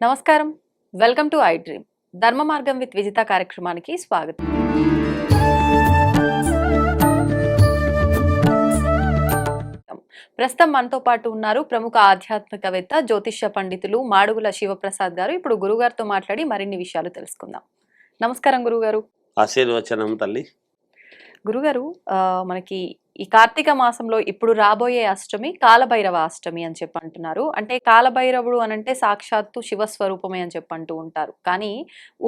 నమస్కారం. Welcome to I dream. ధర్మ మార్గం విత్ విజిత కార్యక్రమానికి స్వాగతం. ప్రస్తుతం మనతో పాటు ఉన్నారు ప్రముఖ ఆధ్యాత్మికవేత్త, జ్యోతిష్య పండితులు మాడుగుల శివప్రసాద్ గారు. ఇప్పుడు గురుగారితో మాట్లాడి మరిన్ని విషయాలు తెలుసుకుందాం. నమస్కారం గురుగారు. ఆశీర్వచనం తల్లి. గురుగారు, మనకి ఈ కార్తీక మాసంలో ఇప్పుడు రాబోయే అష్టమి కాలభైరవ అష్టమి అని చెప్పి అంటున్నారు. అంటే కాలభైరవుడు అనంటే సాక్షాత్తు శివస్వరూపమే అని చెప్పి అంటూ ఉంటారు, కానీ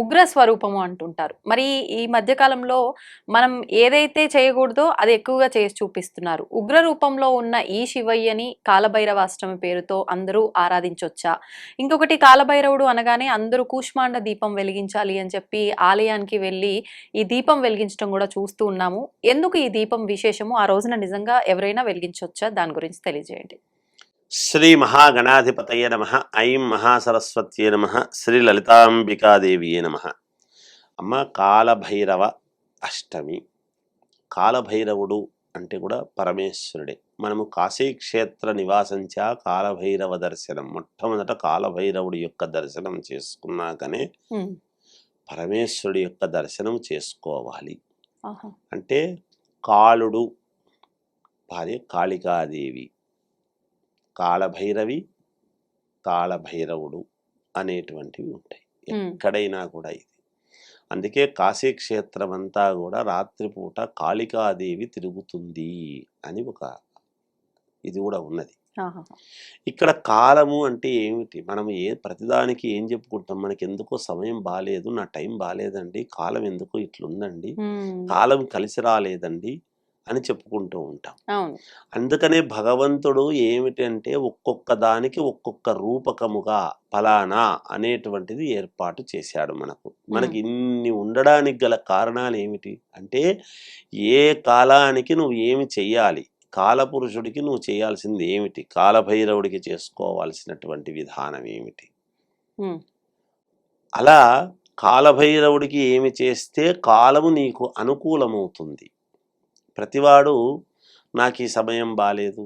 ఉగ్ర స్వరూపము అంటుంటారు. మరి ఈ మధ్యకాలంలో మనం ఏదైతే చేయకూడదో అది ఎక్కువగా చేసి చూపిస్తున్నారు. ఉగ్ర రూపంలో ఉన్న ఈ శివయ్యని కాలభైరవ అష్టమి పేరుతో అందరూ ఆరాధించొచ్చా? ఇంకొకటి, కాలభైరవుడు అనగానే అందరూ కూష్మాండ దీపం వెలిగించాలి అని చెప్పి ఆలయానికి వెళ్ళి ఈ దీపం వెలిగించడం కూడా చూస్తూ ఉన్నాము. ఎందుకు ఈ దీపం విశేషము? ఆ రోజున నిజంగా ఎవరైనా వెలిగించవచ్చా? దాని గురించి తెలియజేయండి. శ్రీ మహాగణాధిపతయ నమః. ఐం మహాసరస్వత్యే నమః. శ్రీ లలితాంబికాదేవియే నమః. అమ్మ, కాలభైరవ అష్టమి. కాలభైరవుడు అంటే కూడా పరమేశ్వరుడే. మనము కాశీక్షేత్ర నివాసంచ కాలభైరవ దర్శనం, మొట్టమొదట కాలభైరవుడి యొక్క దర్శనం చేసుకున్నాకనే పరమేశ్వరుడి యొక్క దర్శనం చేసుకోవాలి. అంటే కాళుడు భార్య కాళికాదేవి, కాళభైరవి, కాళభైరవుడు అనేటువంటివి ఉంటాయి ఎక్కడైనా కూడా. ఇది అందుకే కాశీక్షేత్రం అంతా కూడా రాత్రిపూట కాళికాదేవి తిరుగుతుంది అని ఒక ఇది కూడా ఉన్నది. ఇక్కడ కాలము అంటే ఏమిటి? మనం ప్రతిదానికి ఏం చెప్పుకుంటాం? మనకి ఎందుకో సమయం బాగాలేదు, నా టైం బాగాలేదండి, కాలం ఎందుకో ఇట్లుందండి, కాలం కలిసి రాలేదండి అని చెప్పుకుంటూ ఉంటాం. అందుకనే భగవంతుడు ఏమిటి అంటే ఒక్కొక్క దానికి ఒక్కొక్క రూపకముగా ఫలానా అనేటువంటిది ఏర్పాటు చేశాడు. మనకి ఇన్ని ఉండడానికి గల కారణాలు ఏమిటి అంటే, ఏ కాలానికి నువ్వు ఏమి చెయ్యాలి, కాలపురుషుడికి నువ్వు చేయాల్సింది ఏమిటి, కాలభైరవుడికి చేసుకోవాల్సినటువంటి విధానం ఏమిటి, అలా కాలభైరవుడికి ఏమి చేస్తే కాలము నీకు అనుకూలమవుతుంది. ప్రతివాడు నాకు ఈ సమయం బాలేదు,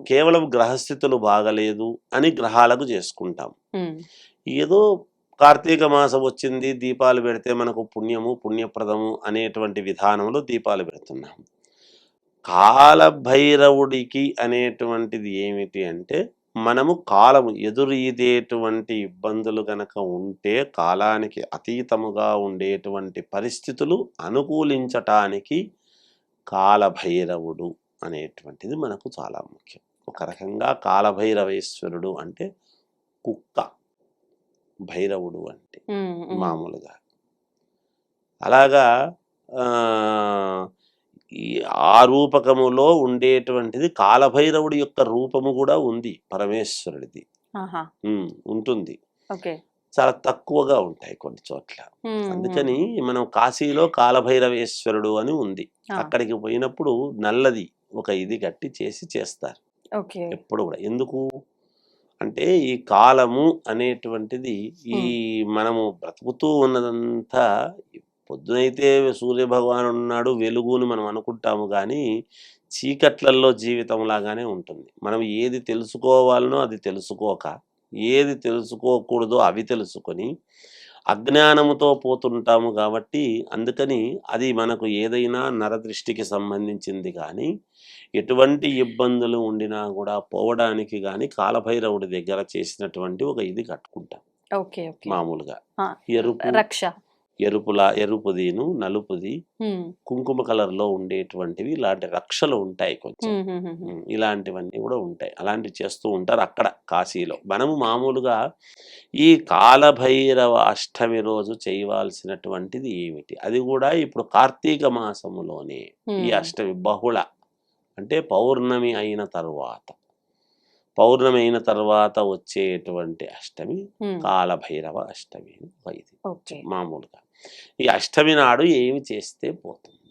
కేవలం గ్రహస్థితులు బాగలేదు అని గ్రహాలకు చేసుకుంటాం. ఏదో కార్తీక మాసం వచ్చింది, దీపాలు పెడితే మనకు పుణ్యము, పుణ్యప్రదము అనేటువంటి విధానంలో దీపాలు పెడుతున్నాం. కాలభైరవుడికి అనేటువంటిది ఏమిటి అంటే, మనము కాలము ఎదురీదేటువంటి ఇబ్బందులు గనక ఉంటే, కాలానికి అతీతముగా ఉండేటువంటి పరిస్థితులు అనుకూలించటానికి కాలభైరవుడు అనేటువంటిది మనకు చాలా ముఖ్యం. ఒక రకంగా కాలభైరవేశ్వరుడు అంటే కుక్క, భైరవుడు అంటే మామూలుగా. అలాగా ఈ ఆ రూపకములో ఉండేటువంటిది కాలభైరవుడి యొక్క రూపము కూడా ఉంది, పరమేశ్వరుడిది ఉంటుంది. చాలా తక్కువగా ఉంటాయి కొన్ని చోట్ల. అందుకని మనం కాశీలో కాలభైరవేశ్వరుడు అని ఉంది. అక్కడికి పోయినప్పుడు నల్లది ఒక ఇది కట్టి చేస్తారు ఎప్పుడు కూడా. ఎందుకు అంటే ఈ కాలము అనేటువంటిది ఈ మనము బ్రతుకుతూ ఉన్నదంతా, పొద్దునైతే సూర్యభగవానుడు ఉన్నాడు, వెలుగుని మనం అనుకుంటాము, కానీ చీకట్లలో జీవితం లాగానే ఉంటుంది. మనం ఏది తెలుసుకోవాలనో అది తెలుసుకోక, ఏది తెలుసుకోకూడదో అవి తెలుసుకొని అజ్ఞానముతో పోతుంటాము. కాబట్టి అందుకని అది మనకు ఏదైనా నరదృష్టికి సంబంధించింది కానీ, ఎటువంటి ఇబ్బందులు ఉండినా కూడా పోవడానికి కానీ కాలభైరవుడి దగ్గర చేసినటువంటి ఒక ఇది కట్టుకుంటాం మామూలుగా. ఎరుపుదిను నలుపుది కుంకుమ కలర్ లో ఉండేటువంటివి ఇలాంటి రక్షలు ఉంటాయి కొంచెం. ఇలాంటివన్నీ కూడా ఉంటాయి, అలాంటివి చేస్తూ ఉంటారు అక్కడ కాశీలో. మనము మామూలుగా ఈ కాలభైరవ అష్టమి రోజు చేయవలసినటువంటిది ఏమిటి, అది కూడా ఇప్పుడు కార్తీక మాసములోనే ఈ అష్టమి బహుళ అంటే పౌర్ణమి అయిన తర్వాత వచ్చేటువంటి అష్టమి కాలభైరవ అష్టమి. ఇది మామూలుగా ఈ అష్టమి నాడు ఏమి చేస్తే పోతుంది,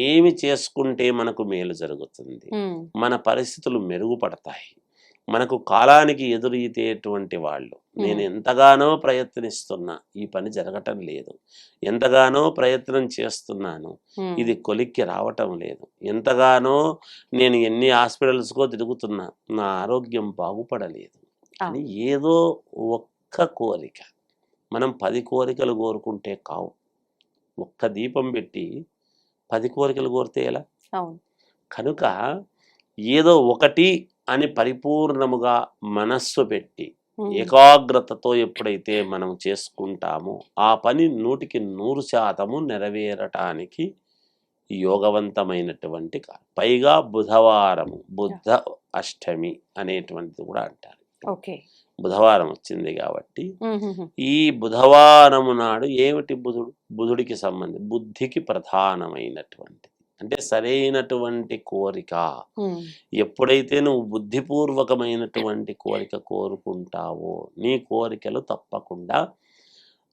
ఏమి చేసుకుంటే మనకు మేలు జరుగుతుంది, మన పరిస్థితులు మెరుగుపడతాయి, మనకు కాలానికి ఎదురీతేటువంటి వాళ్ళు, నేను ఎంతగానో ప్రయత్నిస్తున్నా ఈ పని జరగటం లేదు, ఎంతగానో ప్రయత్నం చేస్తున్నాను ఇది కొలిక్కి రావటం లేదు, ఎంతగానో నేను ఎన్ని హాస్పిటల్స్కో తిరుగుతున్నా నా ఆరోగ్యం బాగుపడలేదు అని ఏదో ఒక్క ఒక్క కోరిక. మనం 10 కోరికలు కోరుకుంటే కావు. ఒక్క దీపం పెట్టి 10 కోరికలు కోరితే ఎలా? అవును. కనుక ఏదో ఒకటి అని పరిపూర్ణముగా మనస్సు పెట్టి ఏకాగ్రతతో ఎప్పుడైతే మనం చేసుకుంటామో ఆ పని 100% నెరవేరటానికి యోగవంతమైనటువంటి పైగా బుధవారము, బుద్ధ అష్టమి అనేటువంటిది కూడా అంటారు. ఓకే. బుధవారం వచ్చింది కాబట్టి ఈ బుధవారము నాడు ఏమిటి బుధుడికి సంబంధం బుద్ధికి ప్రధానమైనటువంటి అంటే సరైనటువంటి కోరిక. ఎప్పుడైతే నువ్వు బుద్ధిపూర్వకమైనటువంటి కోరిక కోరుకుంటావో నీ కోరికలు తప్పకుండా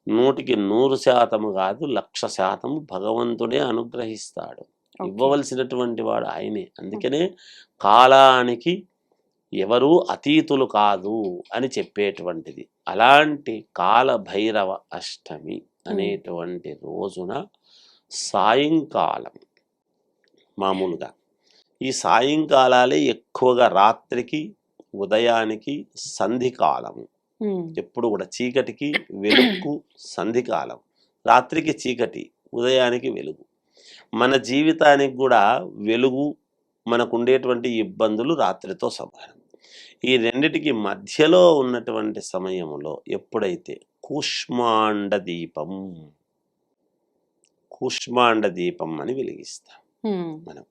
100% కాదు 1,00,000% భగవంతుడే అనుగ్రహిస్తాడు. ఇవ్వవలసినటువంటి వాడు ఆయనే. అందుకనే కాలానికి ఎవరు అతీతులు కాదు అని చెప్పేటువంటిది. అలాంటి కాలభైరవ అష్టమి అనేటువంటి రోజున సాయంకాలం మామూలుగా ఈ సాయంకాలాలే ఎక్కువగా రాత్రికి ఉదయానికి సంధికాలము. ఎప్పుడు కూడా చీకటికి వెలుగు సంధికాలం, రాత్రికి చీకటి, ఉదయానికి వెలుగు. మన జీవితానికి కూడా వెలుగు, మనకు ఉండేటువంటి ఇబ్బందులు రాత్రితో సమానం. ఈ రెండిటికి మధ్యలో ఉన్నటువంటి సమయంలో ఎప్పుడైతే కూష్మాండ దీపం అని వెలిగిస్తాం మనం.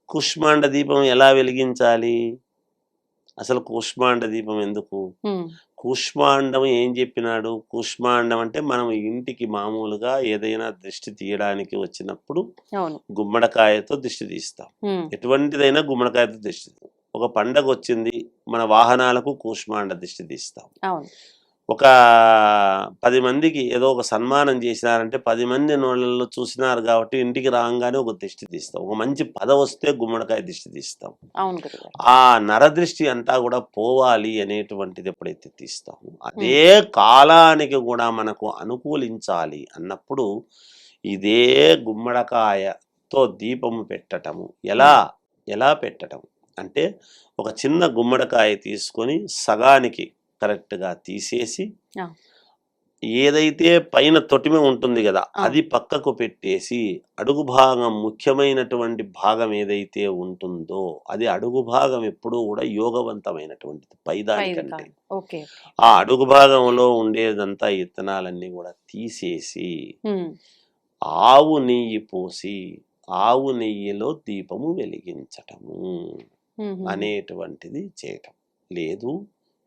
కూష్మాండ దీపం ఎలా వెలిగించాలి? అసలు కూష్మాండ దీపం ఎందుకు? కూష్మాండం ఏం చెప్పినాడు? కూష్మాండం అంటే మనం ఇంటికి మామూలుగా ఏదైనా దిష్టి తీయడానికి వచ్చినప్పుడు గుమ్మడికాయతో దిష్టి తీస్తాం. ఎటువంటిదైనా గుమ్మడికాయతో దిష్టి. ఒక పండగ వచ్చింది, మన వాహనాలకు కూష్మాండ దిష్టి తీస్తాం. ఒక 10 మందికి ఏదో ఒక సన్మానం చేసినారంటే 10 మంది నోళ్ళల్లో చూసినారు కాబట్టి ఇంటికి రాగానే ఒక దిష్టి తీస్తాం. ఒక మంచి పదవి వస్తే గుమ్మడికాయ దిష్టి తీస్తాం. ఆ నరదృష్టి అంతా కూడా పోవాలి అనేటువంటిది ఎప్పుడైతే తీస్తాము, అదే కాలానికి కూడా మనకు అనుకూలించాలి అన్నప్పుడు ఇదే గుమ్మడికాయతో దీపము పెట్టటము. ఎలా పెట్టటం అంటే ఒక చిన్న గుమ్మడికాయ తీసుకొని సగానికి కరెక్ట్గా తీసేసి ఏదైతే పైన తొటిమ ఉంటుంది కదా అది పక్కకు పెట్టేసి అడుగు భాగం, ముఖ్యమైనటువంటి భాగం ఏదైతే ఉంటుందో అది అడుగు భాగం ఎప్పుడూ కూడా యోగవంతమైనటువంటిది పైదానికంటే. ఆ అడుగు భాగంలో ఉండేదంతా ఇత్తనాలన్నీ కూడా తీసేసి ఆవు నెయ్యి పోసి ఆవు నెయ్యిలో దీపము వెలిగించటము అనేటువంటిది చేయటం. లేదు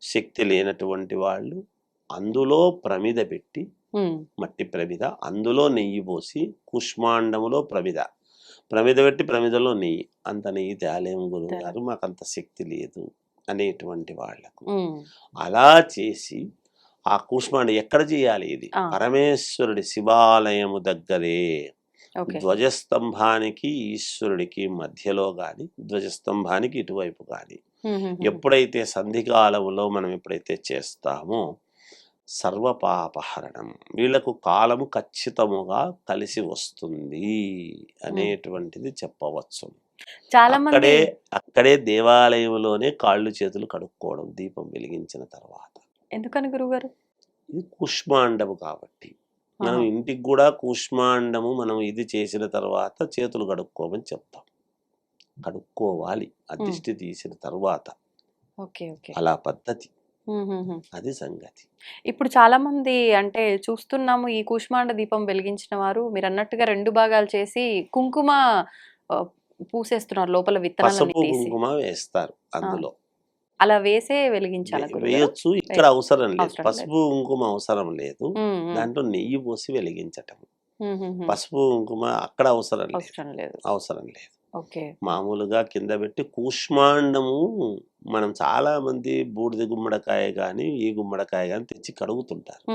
శక్తి లేనటువంటి వాళ్ళు అందులో ప్రమిద పెట్టి, మట్టి ప్రమిద, అందులో నెయ్యి పోసి కుష్మాండములో ప్రమిద పెట్టి ప్రమిదలో నెయ్యి, అంత నెయ్యి తేలేము గురువు గారు, మాకంత శక్తి లేదు అనేటువంటి వాళ్లకు అలా చేసి ఆ కూష్మాండ ఎక్కడ చేయాలి? ఇది పరమేశ్వరుడి శివాలయము దగ్గరే ధ్వజస్తంభానికి ఈశ్వరుడికి మధ్యలో గాని, ధ్వజస్తంభానికి ఇటువైపు గాని ఎప్పుడైతే సంధికాలంలో మనం ఎప్పుడైతే చేస్తామో సర్వపాపహరణం, వీళ్లకు కాలము ఖచ్చితముగా కలిసి వస్తుంది అనేటువంటిది చెప్పవచ్చు. అక్కడే దేవాలయంలోనే కాళ్ళు చేతులు కడుక్కోవడం దీపం వెలిగించిన తర్వాత. ఎందుకని గురుగారు? ఇది కుష్మాండము కాబట్టి. మనం ఇంటికి కూడా కూష్మాండము మనం ఇది చేసిన తర్వాత చేతులు కడుక్కోమని చెప్తాం. కడుక్కోవాలి ఆ దిష్టి తీసిన తర్వాత. అలా పద్ధతి, అది సంగతి. ఇప్పుడు చాలా మంది అంటే చూస్తున్నాము, ఈ కూష్మాండ దీపం వెలిగించిన వారు మీరు అన్నట్టుగా 2 భాగాలు చేసి కుంకుమ పూసేస్తున్నారు లోపల, విత్తనాలు కుంకుమ వేస్తారు అందులో. అలా వేసే వెలిగించాలి? వేయొచ్చు, ఇక్కడ అవసరం లేదు. పసుపు కుంకుమ అవసరం లేదు, దాంట్లో నెయ్యి పోసి వెలిగించటం. పసుపు కుంకుమ అక్కడ అవసరం లేదు. మామూలుగా కింద పెట్టి కూష్మాండము మనం చాలా మంది బూడిద గుమ్మడికాయ గాని ఈ గుమ్మడికాయ గాని తెచ్చి కడుగుతుంటారు.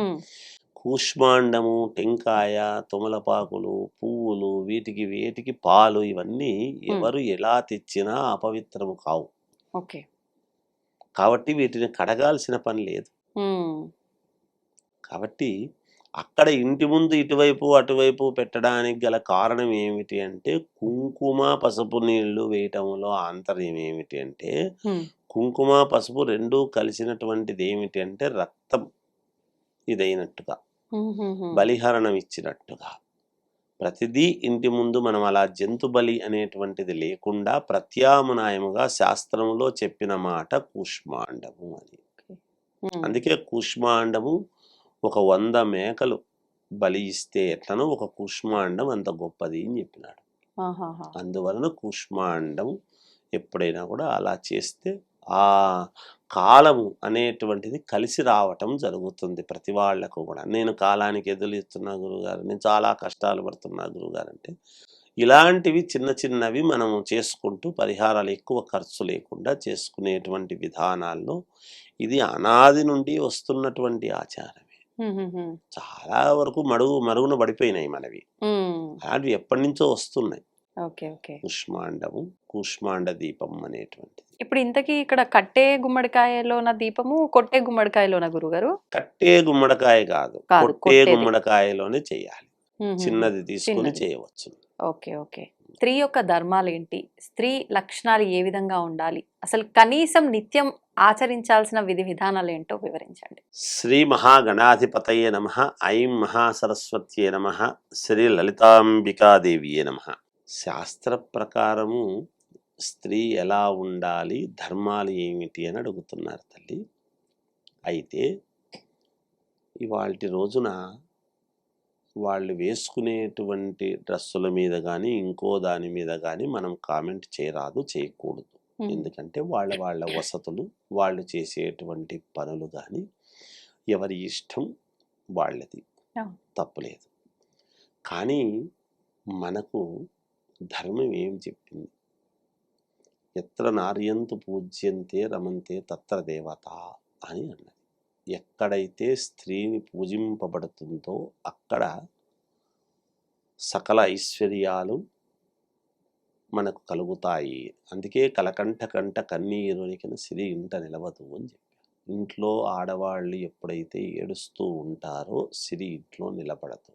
కూష్మాండము, టెంకాయ, తొమలపాకులు, పువ్వులు, వీటికి పాలు, ఇవన్నీ ఎవరు ఎలా తెచ్చినా అపవిత్రము కావు. కాబట్టి వీటిని కడగాల్సిన పని లేదు. కాబట్టి అక్కడ ఇంటి ముందు ఇటువైపు అటువైపు పెట్టడానికి గల కారణం ఏమిటి అంటే కుంకుమ పసుపు నీళ్లు వేయటంలో ఆంతర్యం ఏమిటి అంటే కుంకుమ పసుపు రెండూ కలిసినటువంటిది ఏమిటి అంటే రక్తం. ఇదైనట్టుగా, బలిహరణం ఇచ్చినట్టుగా. ప్రతిదీ ఇంటి ముందు మనం అలా జంతు బలి అనేటువంటిది లేకుండా ప్రత్యామ్నాయముగా శాస్త్రంలో చెప్పిన మాట కూష్మాండము అని. అందుకే కూష్మాండము ఒక 100 మేకలు బలి ఇస్తే ఎట్లనో ఒక కూష్మాండం అంత గొప్పది అని చెప్పినాడు. అందువలన కూష్మాండం ఎప్పుడైనా కూడా అలా చేస్తే ఆ కాలము అనేటువంటిది కలిసి రావటం జరుగుతుంది ప్రతి వాళ్లకు కూడా. నేను కాలానికి ఎదురుస్తున్నా గురుగారు, నేను చాలా కష్టాలు పడుతున్నా గురుగారు అంటే, ఇలాంటివి చిన్న చిన్నవి మనం చేసుకుంటూ పరిహారాలు ఎక్కువ ఖర్చు లేకుండా చేసుకునేటువంటి విధానాల్లో ఇది అనాది నుండి వస్తున్నటువంటి ఆచారమే. చాలా వరకు మరుగున పడిపోయినాయి మనవి. అలాంటివి ఎప్పటి నుంచో వస్తున్నాయి. కూష్మాండము, కూష్మాండ దీపం అనేటువంటిది. ఇప్పుడు ఇంతకీ ఇక్కడ కట్టే గుమ్మడికాయలోన దీపము, కొట్టే గుమ్మడికాయలోన గురుగారు? కట్టే గుమ్మడికాయ కాదు, కొట్టే గుమ్మడికాయలోనే చేయాలి. చిన్నది తీసుకుని చేయవచ్చు. Okay okay. స్త్రీ యొక్క ధర్మాలు ఏంటి, స్త్రీ లక్షణాలు ఏ విధంగా ఉండాలి, అసలు కనీసం నిత్యం ఆచరించాల్సిన విధి విధానాలు ఏంటో వివరించండి. శ్రీ మహాగణాధిపతయే నమః. ఐం మహాసరస్వత్యే నమః. శ్రీ లలితాంబికాదేవియే నమః. శాస్త్ర ప్రకారము స్త్రీ ఎలా ఉండాలి, ధర్మాలు ఏమిటి అని అడుగుతున్నారు తల్లి. అయితే ఇవాల్టి రోజున వాళ్ళు వేసుకునేటువంటి డ్రెస్సుల మీద కానీ ఇంకో దాని మీద కానీ మనం కామెంట్ చేయరాదు, చేయకూడదు. ఎందుకంటే వాళ్ళ వసతులు, వాళ్ళు చేసేటువంటి పనులు కానీ ఎవరి ఇష్టం వాళ్ళది, తప్పులేదు. కానీ మనకు ధర్మం ఏం చెప్పింది? ఎత్ర నార్యంతు పూజ్యంతే రమంతే తత్ర దేవత అని అన్నది. ఎక్కడైతే స్త్రీని పూజింపబడుతుందో అక్కడ సకల ఐశ్వర్యాలు మనకు కలుగుతాయి. అందుకే కలకంఠ కంట కన్నీరునికిన సిరి ఇంట నిలవదు అని చెప్పారు. ఇంట్లో ఆడవాళ్ళు ఎప్పుడైతే ఏడుస్తూ ఉంటారో సిరి ఇంట్లో నిలబడదు.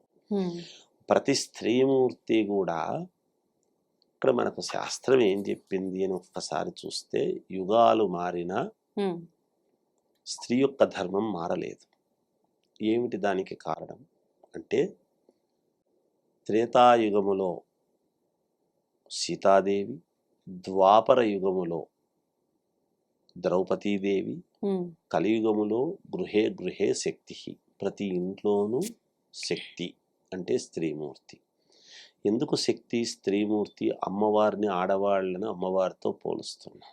ప్రతి స్త్రీమూర్తి కూడా ఇక్కడ మనకు శాస్త్రం ఏం చెప్పింది అని ఒక్కసారి చూస్తే, యుగాలు మారినా స్త్రీ యొక్క ధర్మం మారలేదు. ఏమిటి దానికి కారణం అంటే, త్రేతాయుగములో సీతాదేవి, ద్వాపర యుగములో ద్రౌపదీదేవి, కలియుగములో గృహే గృహే శక్తి. ప్రతి ఇంట్లోనూ శక్తి అంటే స్త్రీమూర్తి. ఎందుకు శక్తి, స్త్రీమూర్తి? అమ్మవారిని, ఆడవాళ్ళని అమ్మవారితో పోలుస్తున్నాం.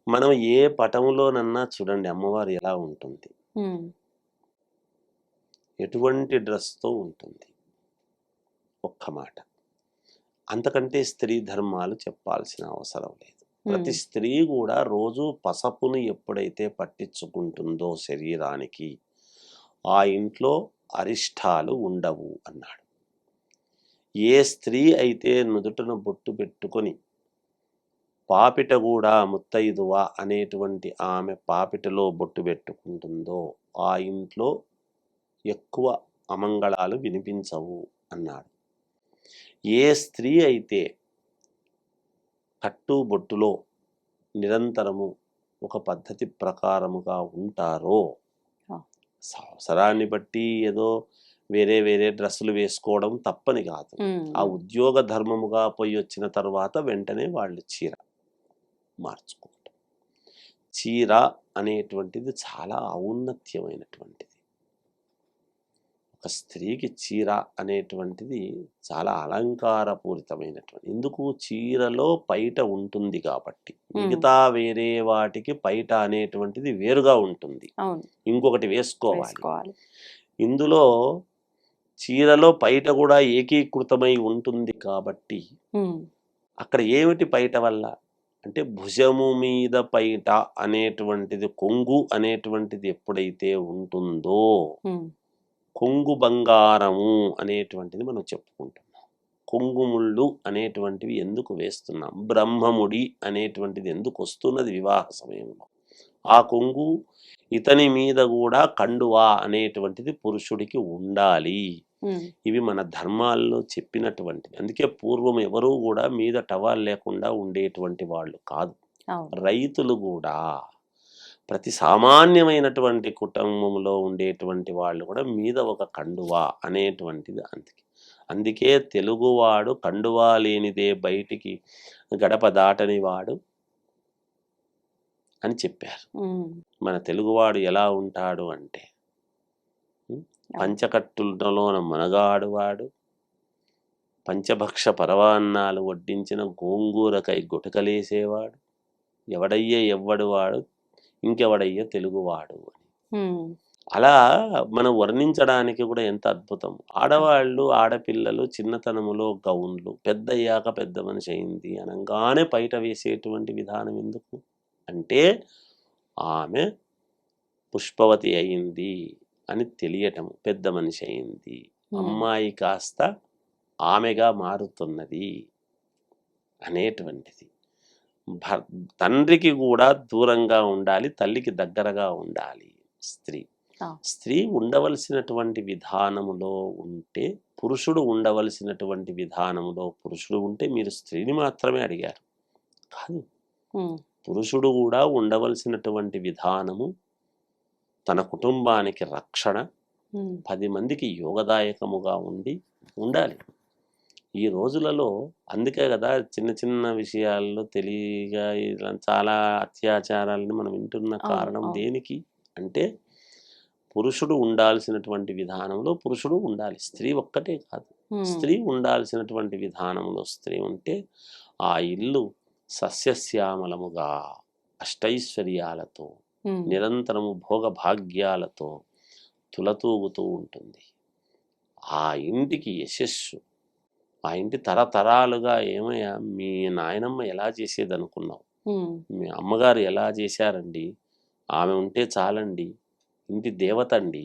మనం ఏ పటంలోనన్నా చూడండి అమ్మవారు ఎలా ఉంటుంది, ఎటువంటి డ్రెస్తో ఉంటుంది. ఒక్క మాట, అంతకంటే స్త్రీ ధర్మాలు చెప్పాల్సిన అవసరం లేదు. ప్రతి స్త్రీ కూడా రోజు పసుపును ఎప్పుడైతే పట్టించుకుంటుందో శరీరానికి, ఆ ఇంట్లో అరిష్టాలు ఉండవు అన్నాడు. ఏ స్త్రీ అయితే నుదుటను బొట్టు పెట్టుకొని పాపిట కూడా ముత్తైదువ అనేటువంటి ఆమె పాపిటలో బొట్టు పెట్టుకుంటుందో ఆ ఇంట్లో ఎక్కువ అమంగళాలు వినిపించవు అన్నాడు. ఏ స్త్రీ అయితే కట్టు బొట్టులో నిరంతరము ఒక పద్ధతి ప్రకారముగా ఉంటారో, అవసరాన్ని బట్టి ఏదో వేరే వేరే డ్రెస్సులు వేసుకోవడం తప్పని కాదు. ఆ ఉద్యోగ ధర్మముగా పోయి వచ్చిన తర్వాత వెంటనే వాళ్ళు చీర మార్చుకుంటారు. చీర అనేటువంటిది చాలా ఔన్నత్యమైనటువంటిది. ఒక స్త్రీకి చీర అనేటువంటిది చాలా అలంకారపూరితమైనటువంటి. ఎందుకు? చీరలో పైట ఉంటుంది కాబట్టి. మిగతా వేరే వాటికి పైట అనేటువంటిది వేరుగా ఉంటుంది, ఇంకొకటి వేసుకోవాలి. ఇందులో చీరలో పైట కూడా ఏకీకృతమై ఉంటుంది కాబట్టి అక్కడ ఏమిటి పైట వల్ల అంటే, భుజము మీద పైట అనేటువంటిది, కొంగు అనేటువంటిది ఎప్పుడైతే ఉంటుందో, కొంగు బంగారము అనేటువంటిది మనం చెప్పుకుంటున్నాం. కొంగుముళ్ళు అనేటువంటివి ఎందుకు వేస్తున్నాం? బ్రహ్మముడి అనేటువంటిది ఎందుకు వస్తున్నది వివాహ సమయంలో? ఆ కొంగు ఇతని మీద కూడా కండువా అనేటువంటిది పురుషుడికి ఉండాలి. ఇవి మన ధర్మాల్లో చెప్పినటువంటివి. అందుకే పూర్వం ఎవరూ కూడా మీద టవాల్ లేకుండా ఉండేటువంటి వాళ్ళు కాదు. రైతులు కూడా ప్రతి సామాన్యమైనటువంటి కుటుంబంలో ఉండేటువంటి వాళ్ళు కూడా మీద ఒక కండువా అనేటువంటిది అందుకే తెలుగువాడు కండువా లేనిదే బయటికి గడప దాటని వాడు అని చెప్పారు. మన తెలుగువాడు ఎలా ఉంటాడు అంటే పంచకట్టులలోన మనగాడువాడు, పంచభక్ష పరవాన్నాలు వడ్డించిన గోంగూరకై గుటకలేసేవాడు, ఎవ్వడు వాడు ఇంకెవడయ్య తెలుగువాడు అని. అలా మనం వర్ణించడానికి కూడా ఎంత అద్భుతం. ఆడవాళ్ళు ఆడపిల్లలు చిన్నతనములో గౌన్లు, పెద్దయ్యాక పెద్ద మనిషి అయింది అనగానే బయట వేసేటువంటి విధానం ఎందుకు అంటే ఆమె పుష్పవతి అయింది అని తెలియటం, పెద్ద మనిషి అయింది, అమ్మాయి కాస్త ఆమెగా మారుతున్నది అనేటువంటిది. తండ్రికి కూడా దూరంగా ఉండాలి, తల్లికి దగ్గరగా ఉండాలి స్త్రీ ఉండవలసినటువంటి విధానములో ఉంటే, పురుషుడు ఉండవలసినటువంటి విధానములో పురుషుడు ఉంటే మీరు స్త్రీని మాత్రమే అడిగారు కాదు. పురుషుడు కూడా ఉండవలసినటువంటి విధానము తన కుటుంబానికి రక్షణ, 10 మందికి యోగదాయకముగా ఉండాలి. ఈ రోజులలో అందుకే కదా చిన్న చిన్న విషయాల్లో తెలియగా చాలా అత్యాచారాలను మనం వింటున్న కారణం దేనికి అంటే పురుషుడు ఉండాల్సినటువంటి విధానంలో పురుషుడు ఉండాలి, స్త్రీ ఒక్కటే కాదు. స్త్రీ ఉండాల్సినటువంటి విధానంలో స్త్రీ ఉంటే ఆ ఇల్లు సస్యశ్యామలముగా అష్టైశ్వర్యాలతో నిరంతరము భోగభాగ్యాలతో తులతూగుతూ ఉంటుంది. ఆ ఇంటికి యశస్సు, ఆ ఇంటి తరతరాలుగా ఏమయ్యా మీ నాయనమ్మ ఎలా చేసేది అనుకున్నావు, మీ అమ్మగారు ఎలా చేశారండి, ఆమె ఉంటే చాలండి, ఇంటి దేవత అండి,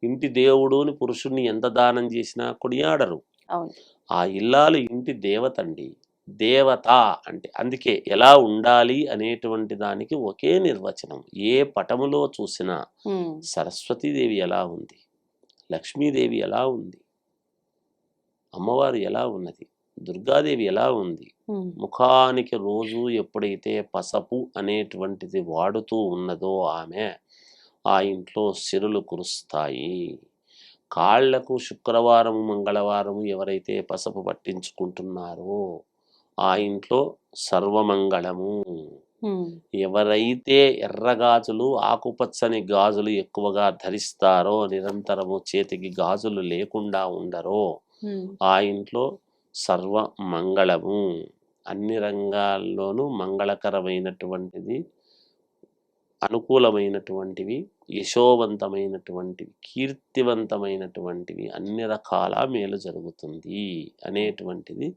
ఇంటి దేవుడుని పురుషుణ్ణి ఎంత దానం చేసినా కొనియాడరు. ఆ ఇల్లాలు ఇంటి దేవత అండి, దేవత అంటే అందుకే ఎలా ఉండాలి అనేటువంటి దానికి ఒకే నిర్వచనం. ఏ పటములో చూసినా సరస్వతీదేవి ఎలా ఉంది, లక్ష్మీదేవి ఎలా ఉంది, అమ్మవారు ఎలా ఉన్నది, దుర్గాదేవి ఎలా ఉంది. ముఖానికి రోజు ఎప్పుడైతే పసుపు అనేటువంటిది వాడుతూ ఉన్నదో ఆమె, ఆ ఇంట్లో సిరులు కురుస్తాయి. కాళ్లకు శుక్రవారము మంగళవారము ఎవరైతే పసుపు పట్టించుకుంటున్నారో ఆ ఇంట్లో సర్వమంగళము. ఎవరైతే ఎర్రగాజులు ఆకుపచ్చని గాజులు ఎక్కువగా ధరిస్తారో, నిరంతరము చేతికి గాజులు లేకుండా ఉండరో ఆ ఇంట్లో సర్వ మంగళము. అన్ని రంగాల్లోనూ మంగళకరమైనటువంటిది, అనుకూలమైనటువంటివి, యశోవంతమైనటువంటివి, కీర్తివంతమైనటువంటివి, అన్ని రకాల మేలు జరుగుతుంది అనేటువంటిది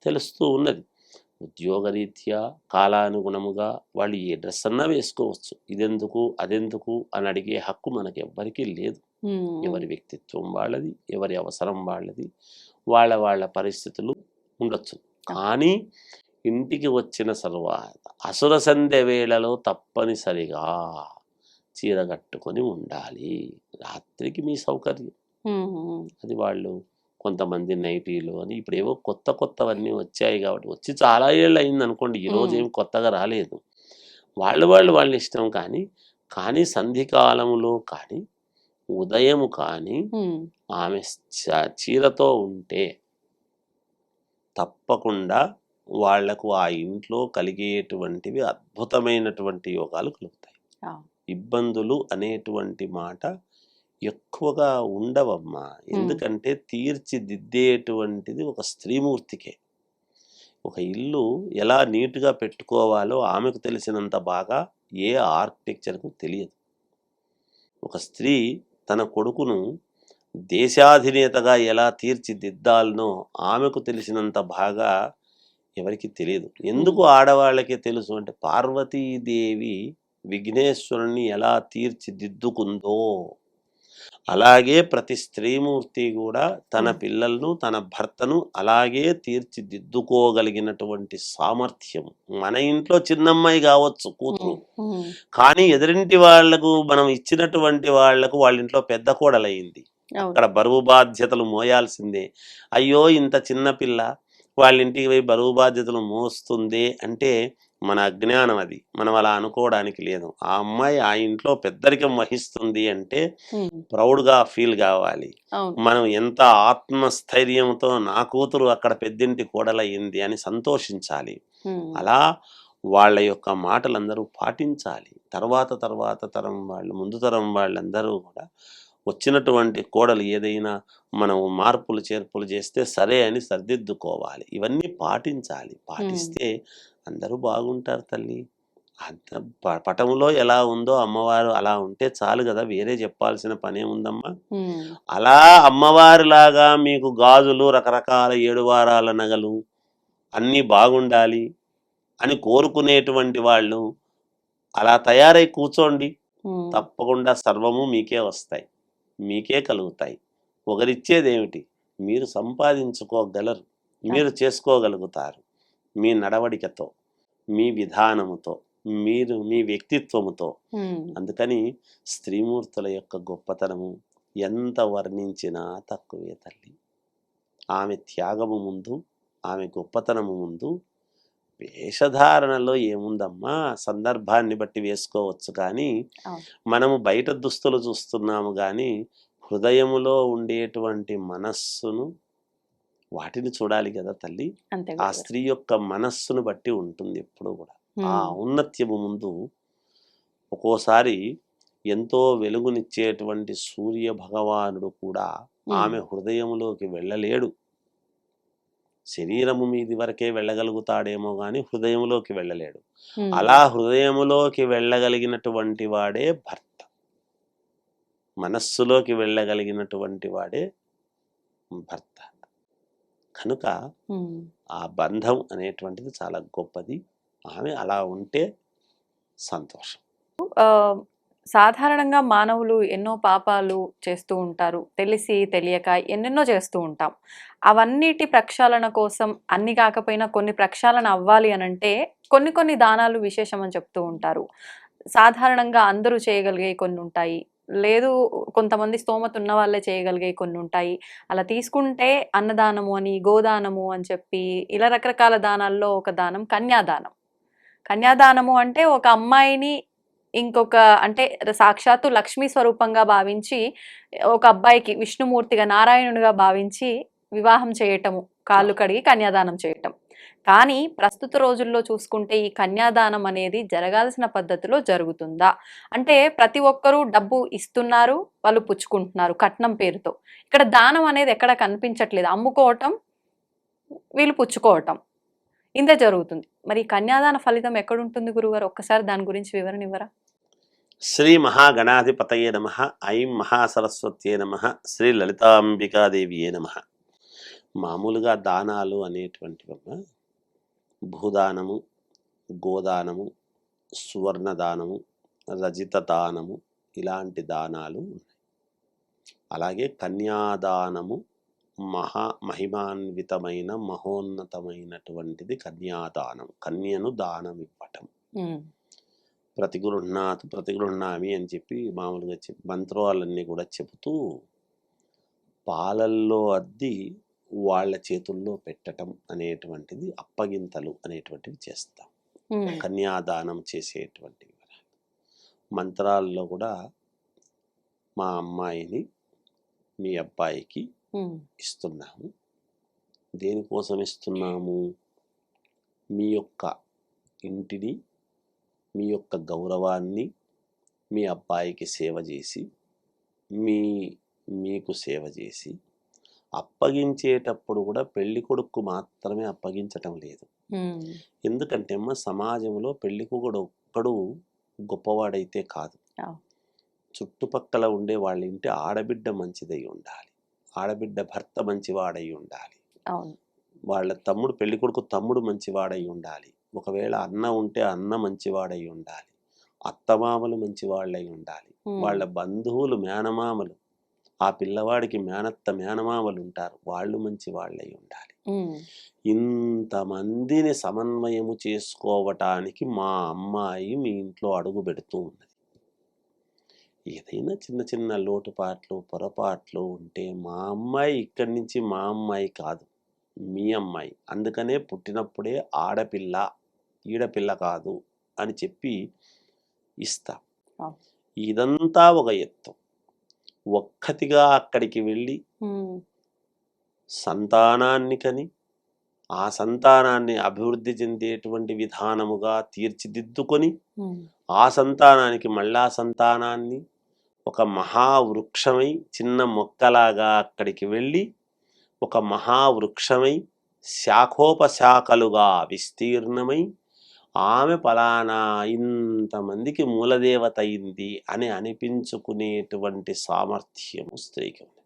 తెలుస్తూ ఉన్నది. ఉద్యోగరీత్యా కాలానుగుణముగా వాళ్ళు ఏ డ్రెస్ అన్నా వేసుకోవచ్చు, ఇదెందుకు అదెందుకు అని అడిగే హక్కు మనకి ఎవ్వరికీ లేదు. ఎవరి వ్యక్తిత్వం వాళ్ళది, ఎవరి అవసరం వాళ్ళది, వాళ్ళ పరిస్థితులు ఉండొచ్చు. కానీ ఇంటికి వచ్చిన సర్వాత అసుర సంధ్య వేళలో తప్పనిసరిగా చీర కట్టుకొని ఉండాలి. రాత్రికి మీ సౌకర్యం అది. వాళ్ళు కొంతమంది నైటీలు అని ఇప్పుడు ఏవో కొత్తవన్నీ వచ్చాయి కాబట్టి, వచ్చి చాలా ఏళ్ళు అయింది అనుకోండి, ఈరోజు ఏం కొత్తగా రాలేదు. వాళ్ళ ఇష్టం. కానీ సంధికాలములో కానీ ఉదయము కానీ ఆమె చీరతో ఉంటే తప్పకుండా వాళ్లకు ఆ ఇంట్లో కలిగేటువంటివి అద్భుతమైనటువంటి యోగాలు కలుగుతాయి. ఇబ్బందులు అనేటువంటి మాట ఎక్కువగా ఉండవమ్మా. ఎందుకంటే తీర్చిదిద్దేటువంటిది ఒక స్త్రీమూర్తికే. ఒక ఇల్లు ఎలా నీట్గా పెట్టుకోవాలో ఆమెకు తెలిసినంత బాగా ఏ ఆర్కిటెక్చర్కు తెలియదు. ఒక స్త్రీ తన కొడుకును దేశాధినేతగా ఎలా తీర్చిదిద్దాలనో ఆమెకు తెలిసినంత బాగా ఎవరికి తెలియదు. ఎందుకు ఆడవాళ్ళకే తెలుసు అంటే, పార్వతీదేవి విఘ్నేశ్వరుణ్ణి ఎలా తీర్చిదిద్దుకుందో అలాగే ప్రతి స్త్రీమూర్తి కూడా తన పిల్లలను, తన భర్తను అలాగే తీర్చిదిద్దుకోగలిగినటువంటి సామర్థ్యం. మన ఇంట్లో చిన్నమ్మాయి కావచ్చు కూతురు, కానీ ఎదురింటి వాళ్లకు మనం ఇచ్చినటువంటి వాళ్లకు వాళ్ళ ఇంట్లో పెద్ద కోడలయ్యింది. అక్కడ బరువు బాధ్యతలు మోయాల్సిందే. అయ్యో ఇంత చిన్న పిల్ల వాళ్ళ ఇంటికి పోయి బరువు బాధ్యతలు మోస్తుంది అంటే మన అజ్ఞానం అది. మనం అలా అనుకోవడానికి లేదు. ఆ అమ్మాయి ఆ ఇంట్లో పెద్దరికం వహిస్తుంది అంటే ప్రౌడ్‌గా ఫీల్ గావాలి. మనం ఎంత ఆత్మస్థైర్యంతో నా కూతురు అక్కడ పెద్దింటి కోడలయ్యింది అని సంతోషించాలి. అలా వాళ్ళ యొక్క మాటలందరూ పాటించాలి. తర్వాత తరం వాళ్ళు, ముందు తరం వాళ్ళందరూ కూడా వచ్చినటువంటి కోడలు ఏదైనా మనం మార్పులు చేర్పులు చేస్తే సరే అని సరిదిద్దుకోవాలి. ఇవన్నీ పాటించాలి. పాటిస్తే అందరూ బాగుంటారు తల్లి. అంత పటంలో ఎలా ఉందో అమ్మవారు అలా ఉంటే చాలు గదా! వేరే చెప్పాల్సిన పనేముందమ్మా? అలా అమ్మవారిలాగా మీకు గాజులు, రకరకాల 7 వారాల నగలు అన్నీ బాగుండాలి అని కోరుకునేటువంటి వాళ్ళు అలా తయారై కూర్చోండి. తప్పకుండా సర్వము మీకే వస్తాయి. మీకే కలుగుతాయి. ఒకరిచ్చేదేమిటి? మీరు సంపాదించుకోగలరు. మీరు చేసుకోగలుగుతారు. మీ నడవడికతో, మీ విధానముతో, మీరు మీ వ్యక్తిత్వముతో. అందుకని స్త్రీమూర్తుల యొక్క గొప్పతనము ఎంత వర్ణించినా తక్కువే తల్లి. ఆమె త్యాగము ముందు, ఆమె గొప్పతనము ముందు వేషధారణలో ఏముందమ్మా? సందర్భాన్ని బట్టి వేసుకోవచ్చు కానీ మనము బయట దుస్తులు చూస్తున్నాము కానీ హృదయములో ఉండేటువంటి మనస్సును వాటిని చూడాలి కదా తల్లి. ఆ స్త్రీ యొక్క మనస్సును బట్టి ఉంటుంది ఎప్పుడు కూడా. ఆ ఔన్నత్యము ముందు ఒక్కోసారి ఎంతో వెలుగునిచ్చేటువంటి సూర్య భగవానుడు కూడా ఆమె హృదయములోకి వెళ్ళలేడు. శరీరము మీది వరకే వెళ్ళగలుగుతాడేమో గాని హృదయంలోకి వెళ్ళలేడు. అలా హృదయములోకి వెళ్ళగలిగినటువంటి వాడే భర్త. మనస్సులోకి వెళ్ళగలిగినటువంటి వాడే భర్త. కనుక ఆ బంధం అనేటువంటిది చాలా గొప్పది. ఆమె అలా ఉంటే సంతోషం. సాధారణంగా మానవులు ఎన్నో పాపాలు చేస్తూ ఉంటారు. తెలిసి తెలియక ఎన్నెన్నో చేస్తూ ఉంటాం. అవన్నిటి ప్రక్షాళన కోసం అన్ని కాకపోయినా కొన్ని ప్రక్షాళన అవ్వాలి అనంటే కొన్ని దానాలు విశేషం అని చెప్తూ ఉంటారు. సాధారణంగా అందరూ చేయగలిగేవి కొన్ని ఉంటాయి. లేదు కొంతమంది స్తోమత ఉన్న వాళ్ళే చేయగలిగేవి కొన్ని ఉంటాయి. అలా తీసుకుంటే అన్నదానము అని, గోదానము అని చెప్పి ఇలా రకరకాల దానాల్లో ఒక దానం కన్యాదానం. కన్యాదానము అంటే ఒక అమ్మాయిని ఇంకొక అంటే సాక్షాత్తు లక్ష్మీ స్వరూపంగా భావించి ఒక అబ్బాయికి విష్ణుమూర్తిగా నారాయణునిగా భావించి వివాహం చేయటము, కాళ్ళు కడిగి కన్యాదానం చేయటం. కానీ ప్రస్తుత రోజుల్లో చూసుకుంటే ఈ కన్యాదానం అనేది జరగాల్సిన పద్ధతిలో జరుగుతుందా? అంటే ప్రతి ఒక్కరూ డబ్బు ఇస్తున్నారు, వాళ్ళు పుచ్చుకుంటున్నారు కట్నం పేరుతో. ఇక్కడ దానం అనేది ఎక్కడ కనిపించట్లేదు. అమ్ముకోవటం, వీళ్ళు పుచ్చుకోవటం ఇంతే జరుగుతుంది. మరి కన్యాదాన ఫలితం ఎక్కడుంటుంది గురుగారు? ఒక్కసారి దాని గురించి వివరణ ఇవ్వరా? శ్రీ మహాగణాధిపతయే నమః. ఐం మహాసరస్వత్యే నమః. శ్రీ లలితాంబికాదేవియే నమః. మామూలుగా దానాలు అనేటువంటివమ్మ భూదానము, గోదానము, సువర్ణదానము, రజిత దానము ఇలాంటి దానాలు ఉన్నాయి. అలాగే కన్యాదానము మహిమాన్వితమైన మహోన్నతమైనటువంటిది కన్యాదానం. కన్యను దానం ఇవ్వటం. ప్రతిగృహ్ణామి అని చెప్పి మామూలుగా మంత్రాలన్నీ కూడా చెబుతూ పాలల్లో అద్ది వాళ్ళ చేతుల్లో పెట్టటం అనేటువంటిది అప్పగింతలు అనేటువంటివి చేస్తాం. కన్యాదానం చేసేటువంటివి మంత్రాల్లో కూడా మా అమ్మాయిని మీ అబ్బాయికి ఇస్తున్నాము. దేనికోసం ఇస్తున్నాము? మీ యొక్క ఇంటిని, మీ యొక్క గౌరవాన్ని మీ అబ్బాయికి సేవ చేసి మీకు సేవ చేసి అప్పగించేటప్పుడు కూడా పెళ్లి కొడుకు మాత్రమే అప్పగించటం లేదు. ఎందుకంటే సమాజంలో పెళ్లి కొడుకు ఒక్కడు గొప్పవాడైతే కాదు. చుట్టుపక్కల ఉండే వాళ్ళ ఇంటి ఆడబిడ్డ మంచిదై ఉండాలి. ఆడబిడ్డ భర్త మంచివాడై ఉండాలి. వాళ్ళ తమ్ముడు పెళ్లి కొడుకు తమ్ముడు మంచివాడై ఉండాలి. ఒకవేళ అన్న ఉంటే అన్న మంచివాడై ఉండాలి. అత్తమామలు మంచివాళ్ళై ఉండాలి. వాళ్ళ బంధువులు మేనమామలు, ఆ పిల్లవాడికి మేనత్త మేనమామలు ఉంటారు, వాళ్ళు మంచి వాళ్ళై ఉండాలి. ఇంతమందిని సమన్వయము చేసుకోవటానికి మా అమ్మాయి మీ ఇంట్లో అడుగు పెడుతూ ఉన్నది. ఏదైనా చిన్న చిన్న లోటుపాట్లు పొరపాట్లు ఉంటే మా అమ్మాయి ఇక్కడి నుంచి మా అమ్మాయి కాదు, మీ అమ్మాయి. అందుకనే పుట్టినప్పుడే ఆడపిల్ల ఈడపిల్ల కాదు అని చెప్పి ఇస్తాం. ఆ. ఇదంతా ఒక ఎత్తు. ఒక్కతిగా అక్కడికి వెళ్ళి సంతానాన్ని కని ఆ సంతానాన్ని అభివృద్ధి చెందేటువంటి విధానముగా తీర్చిదిద్దుకొని ఆ సంతానానికి మళ్ళా సంతానాన్ని ఒక మహావృక్షమై చిన్న మొక్కలాగా అక్కడికి వెళ్ళి ఒక మహావృక్షమై శాఖోపశాఖలుగా విస్తీర్ణమై ఆమె పలానా ఇంతమందికి మూలదేవత అయింది అని అనిపించుకునేటువంటి సామర్థ్యము స్త్రీకి ఉంది.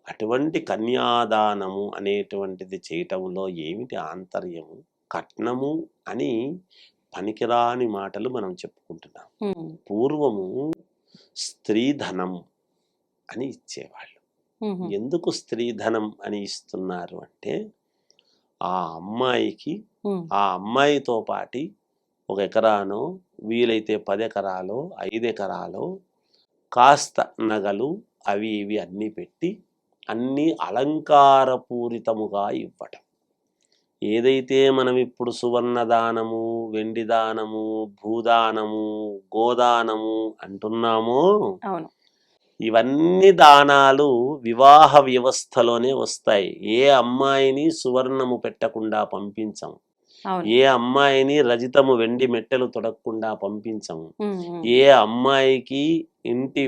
అటువంటి కన్యాదానము అనేటువంటిది చేయటంలో ఏమిటి ఆంతర్యము? కట్నము అని పనికిరాని మాటలు మనం చెప్పుకుంటున్నాం. పూర్వము స్త్రీధనం అని ఇచ్చేవాళ్ళు. ఎందుకు స్త్రీధనం అని ఇస్తున్నారు అంటే ఆ అమ్మాయికి ఆ అమ్మాయితో పాటి 1 ఎకరానో వీలైతే 10 ఎకరాలో 5 ఎకరాలో కాస్త నగలు అవి ఇవి అన్నీ పెట్టి అన్నీ అలంకారపూరితముగా ఇవ్వటం. ఏదైతే మనం ఇప్పుడు సువర్ణ దానము, వెండి దానము, భూదానము, గోదానము అంటున్నామో ఇవన్నీ దానాలు వివాహ వ్యవస్థలోనే వస్తాయి. ఏ అమ్మాయిని సువర్ణము పెట్టకుండా పంపించము, ఏ అమ్మాయిని రజితము వెండి మెట్టెలు తొడగకుండా పంపించము, ఏ అమ్మాయికి ఇంటి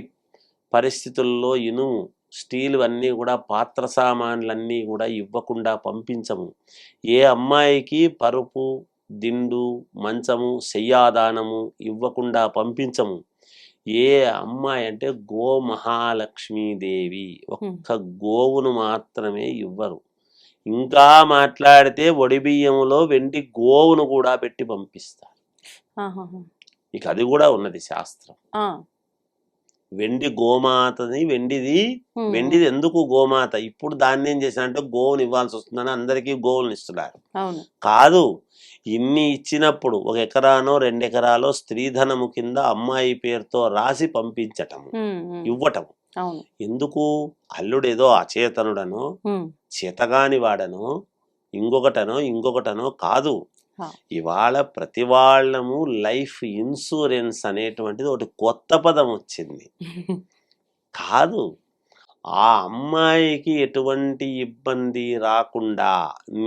పరిస్థితుల్లో ఇనుము స్టీల్ అన్నీ కూడా పాత్ర సామాన్లన్నీ కూడా ఇవ్వకుండా పంపించము, ఏ అమ్మాయికి పరుపు దిండు మంచము శయ్యాదానము ఇవ్వకుండా పంపించము. ఏ అమ్మాయి అంటే గో మహాలక్ష్మీదేవి ఒక్క గోవును మాత్రమే ఇవ్వరు. ఇంకా మాట్లాడితే ఒడిబియ్యములో వెండి గోవును కూడా పెట్టి పంపిస్తారు. ఇక అది కూడా ఉన్నది శాస్త్రం. వెండి గోమాతని వెండిది ఎందుకు గోమాత? ఇప్పుడు దాన్ని ఏం చేశారంటే గోవుని ఇవ్వాల్సి వస్తుందని అందరికీ గోవులను ఇస్తున్నారు. కాదు, ఇన్ని ఇచ్చినప్పుడు 1 ఎకరానో 2 ఎకరాలో స్త్రీధనము కింద అమ్మాయి పేరుతో రాసి పంపించటము, ఇవ్వటము. ఎందుకు? అల్లుడేదో అచేతనుడనో చేతగాని వాడనో ఇంకొకటనో కాదు. ఇవాళ ప్రతి వాళ్ళము లైఫ్ ఇన్సూరెన్స్ అనేటువంటిది ఒకటి కొత్త పదం వచ్చింది. కాదు, ఆ అమ్మాయికి ఎటువంటి ఇబ్బంది రాకుండా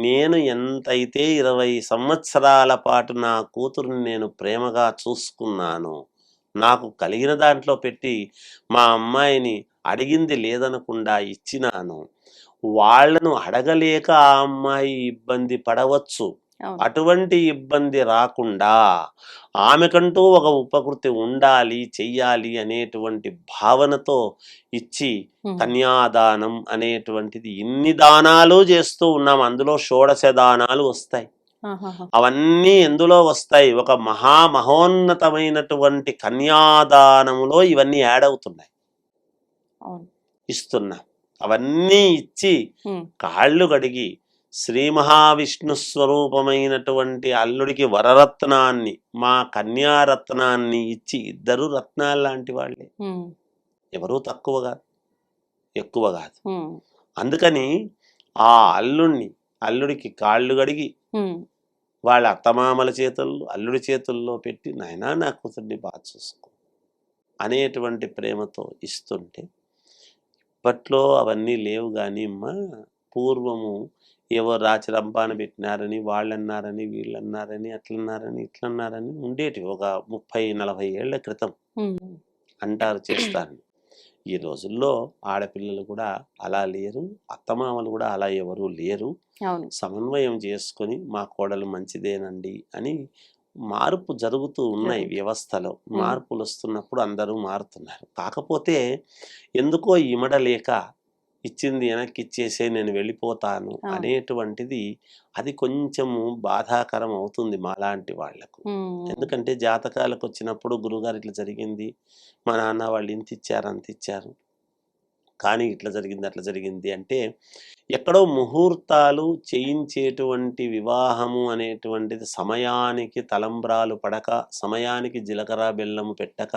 నేను ఎంతైతే 20 సంవత్సరాల పాటు నా కూతురుని నేను ప్రేమగా చూసుకున్నాను, నాకు కలిగిన దాంట్లో పెట్టి మా అమ్మాయిని అడిగింది లేదనకుండా ఇచ్చినాను, వాళ్లను అడగలేక ఆ అమ్మాయి ఇబ్బంది పడవచ్చు. అటువంటి ఇబ్బంది రాకుండా ఆమెకంటూ ఒక ఉపకృతి ఉండాలి, చెయ్యాలి అనేటువంటి భావనతో ఇచ్చి కన్యాదానం అనేటువంటిది ఇన్ని దానాలు చేస్తూ ఉన్నాం. అందులో 16 దానాలు వస్తాయి. అవన్నీ ఎందులో వస్తాయి? ఒక మహోన్నతమైనటువంటి కన్యాదానములో ఇవన్నీ యాడ్ అవుతున్నాయి, ఇస్తున్నాం. అవన్నీ ఇచ్చి కాళ్ళు కడిగి శ్రీ మహావిష్ణు స్వరూపమైనటువంటి అల్లుడికి వరరత్నాన్ని మా కన్యారత్నాన్ని ఇచ్చి, ఇద్దరు రత్నాలు లాంటి వాళ్ళే, ఎవరూ తక్కువ కాదు ఎక్కువ కాదు. అందుకని ఆ అల్లుడికి కాళ్ళు కడిగి వాళ్ళ అత్తమామల చేతుల్లో అల్లుడి చేతుల్లో పెట్టి నాయనా నా కూతుర్ని బాగా చూసుకో అనేటువంటి ప్రేమతో ఇస్తుంటే, ఇప్పట్లో అవన్నీ లేవు. కానీ అమ్మా పూర్వము ఏవో రాచి రంపాన పెట్టినారని వాళ్ళన్నారని వీళ్ళన్నారని అట్లన్నారని ఇట్లన్నారని ఉండేటివి. ఒక 30-40 ఏళ్ల క్రితం అంటారు, చేస్తారు. ఈ రోజుల్లో ఆడపిల్లలు కూడా అలా లేరు, అత్తమామలు కూడా అలా ఎవరు లేరు. సమన్వయం చేసుకొని మా కోడలు మంచిదేనండి అని మార్పు జరుగుతూ ఉన్నాయి. వ్యవస్థలో మార్పులు వస్తున్నప్పుడు అందరూ మారుతున్నారు. కాకపోతే ఎందుకో ఇమడలేక ఇచ్చింది వెనక్కి ఇచ్చేసే నేను వెళ్ళిపోతాను అనేటువంటిది అది కొంచెము బాధాకరం అవుతుంది మాలాంటి వాళ్లకు. ఎందుకంటే జాతకాలకు వచ్చినప్పుడు గురుగారు ఇట్లా జరిగింది, మా నాన్న వాళ్ళు ఇంత ఇచ్చారు అంత ఇచ్చారు, కానీ ఇట్లా జరిగింది అట్లా జరిగింది అంటే ఎక్కడో ముహూర్తాలు చేయించేటువంటి వివాహము అనేటువంటిది సమయానికి తలంబ్రాలు పడక, సమయానికి జీలకర్ర బెల్లము పెట్టక,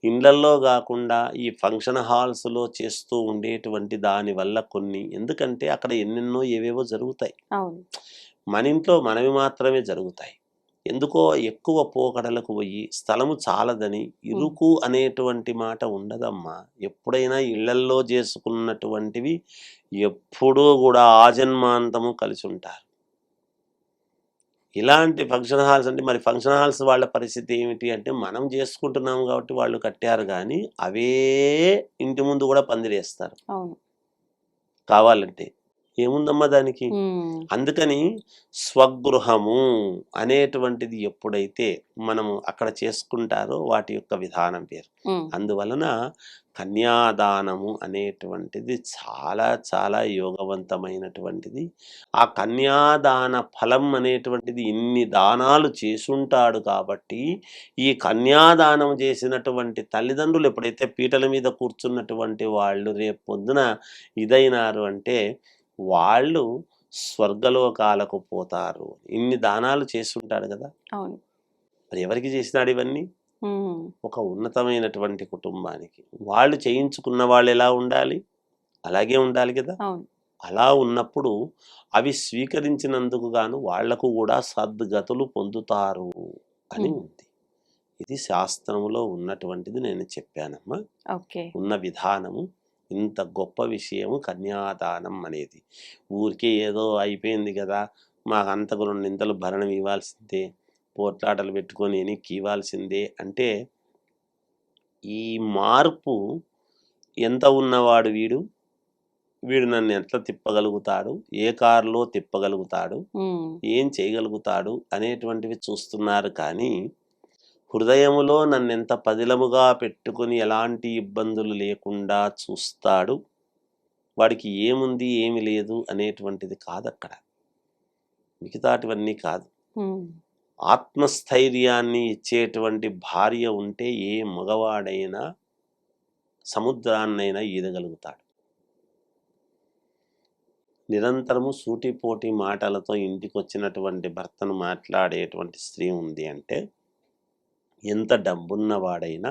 ఇండ్లల్లో కాకుండా ఈ ఫంక్షన్ హాల్స్లో చేస్తూ ఉండేటువంటి దాని వల్ల కొన్ని, ఎందుకంటే అక్కడ ఎన్నెన్నో ఏవేవో జరుగుతాయి, మన ఇంట్లో మనవి మాత్రమే జరుగుతాయి. ఎందుకో ఎక్కువ పోకడలకు పోయి స్థలము చాలదని ఇరుకు అనేటువంటి మాట ఉండదమ్మా. ఎప్పుడైనా ఇళ్లల్లో చేసుకున్నటువంటివి ఎప్పుడూ కూడా ఆజన్మాంతము కలిసి ఉంటారు. ఇలాంటి ఫంక్షన్ హాల్స్ అంటే మరి ఫంక్షన్ హాల్స్ వాళ్ళ పరిస్థితి ఏమిటి అంటే మనం చేసుకుంటున్నాం కాబట్టి వాళ్ళు కట్టారు, కానీ అవే ఇంటి ముందు కూడా పందిరేస్తారు కావాలంటే. ఏముందమ్మా దానికి? అందుకని స్వగృహము అనేటువంటిది ఎప్పుడైతే మనము అక్కడ చేసుకుంటారో వాటి యొక్క విధానం వేరు. అందువలన కన్యాదానము అనేటువంటిది చాలా చాలా యోగవంతమైనటువంటిది. ఆ కన్యాదాన ఫలం అనేటువంటిది ఇన్ని దానాలు చేసుంటాడు కాబట్టి ఈ కన్యాదానం చేసినటువంటి తల్లిదండ్రులు ఎప్పుడైతే పీటల మీద కూర్చున్నటువంటి వాళ్ళు రేపు పొద్దున ఇదైనారు అంటే వాళ్ళు స్వర్గలోకాలకు పోతారు. ఇన్ని దానాలు చేస్తుంటాడు కదా. మరి ఎవరికి చేసినాడు ఇవన్నీ? ఒక ఉన్నతమైనటువంటి కుటుంబానికి. వాళ్ళు చేయించుకున్న వాళ్ళు ఎలా ఉండాలి? అలాగే ఉండాలి కదా. అలా ఉన్నప్పుడు అవి స్వీకరించినందుకు గాను వాళ్లకు కూడా సద్గతులు పొందుతారు అని ఉంది. ఇది శాస్త్రములో ఉన్నటువంటిది నేను చెప్పానమ్మా. ఉన్న విధానము ఇంత గొప్ప విషయము కన్యాదానం అనేది. ఊరికే ఏదో అయిపోయింది కదా, మాకు అంతకు 2 ఇంతలు భరణం ఇవ్వాల్సిందే, పోట్లాటలు పెట్టుకొని ఎనికి ఇవ్వాల్సిందే అంటే ఈ మార్పు ఎంత ఉన్నవాడు వీడు నన్ను ఎట్లా తిప్పగలుగుతాడు, ఏ కారులో తిప్పగలుగుతాడు, ఏం చేయగలుగుతాడు అనేటువంటివి చూస్తున్నారు. కానీ హృదయములో నన్నెంత పదిలముగా పెట్టుకుని ఎలాంటి ఇబ్బందులు లేకుండా చూస్తాడు, వాడికి ఏముంది ఏమి లేదు అనేటువంటిది కాదక్కడ. మిగతాటివన్నీ కాదు. ఆత్మస్థైర్యాన్ని ఇచ్చేటువంటి భార్య ఉంటే ఏ మగవాడైనా సముద్రాన్నైనా ఈదగలుగుతాడు. నిరంతరము సూటిపోటి మాటలతో ఇంటికి వచ్చినటువంటి భర్తను మాట్లాడేటువంటి స్త్రీ ఉంది అంటే ఎంత డబ్బున్నవాడైనా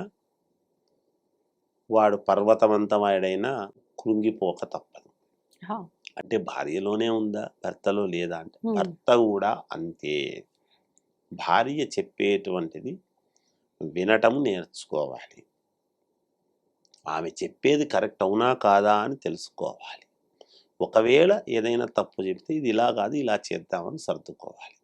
వాడు పర్వతమంతవాడైనా కృంగిపోక తప్పదు. అంటే భార్యలోనే ఉందా, భర్తలో లేదా అంటే భర్త కూడా అంతే. భార్య చెప్పేటువంటిది వినటం నేర్చుకోవాలి. ఆమె చెప్పేది కరెక్ట్ అవునా కాదా అని తెలుసుకోవాలి. ఒకవేళ ఏదైనా తప్పు చెప్తే ఇది ఇలా కాదు ఇలా చేద్దామని సర్దుకోవాలి.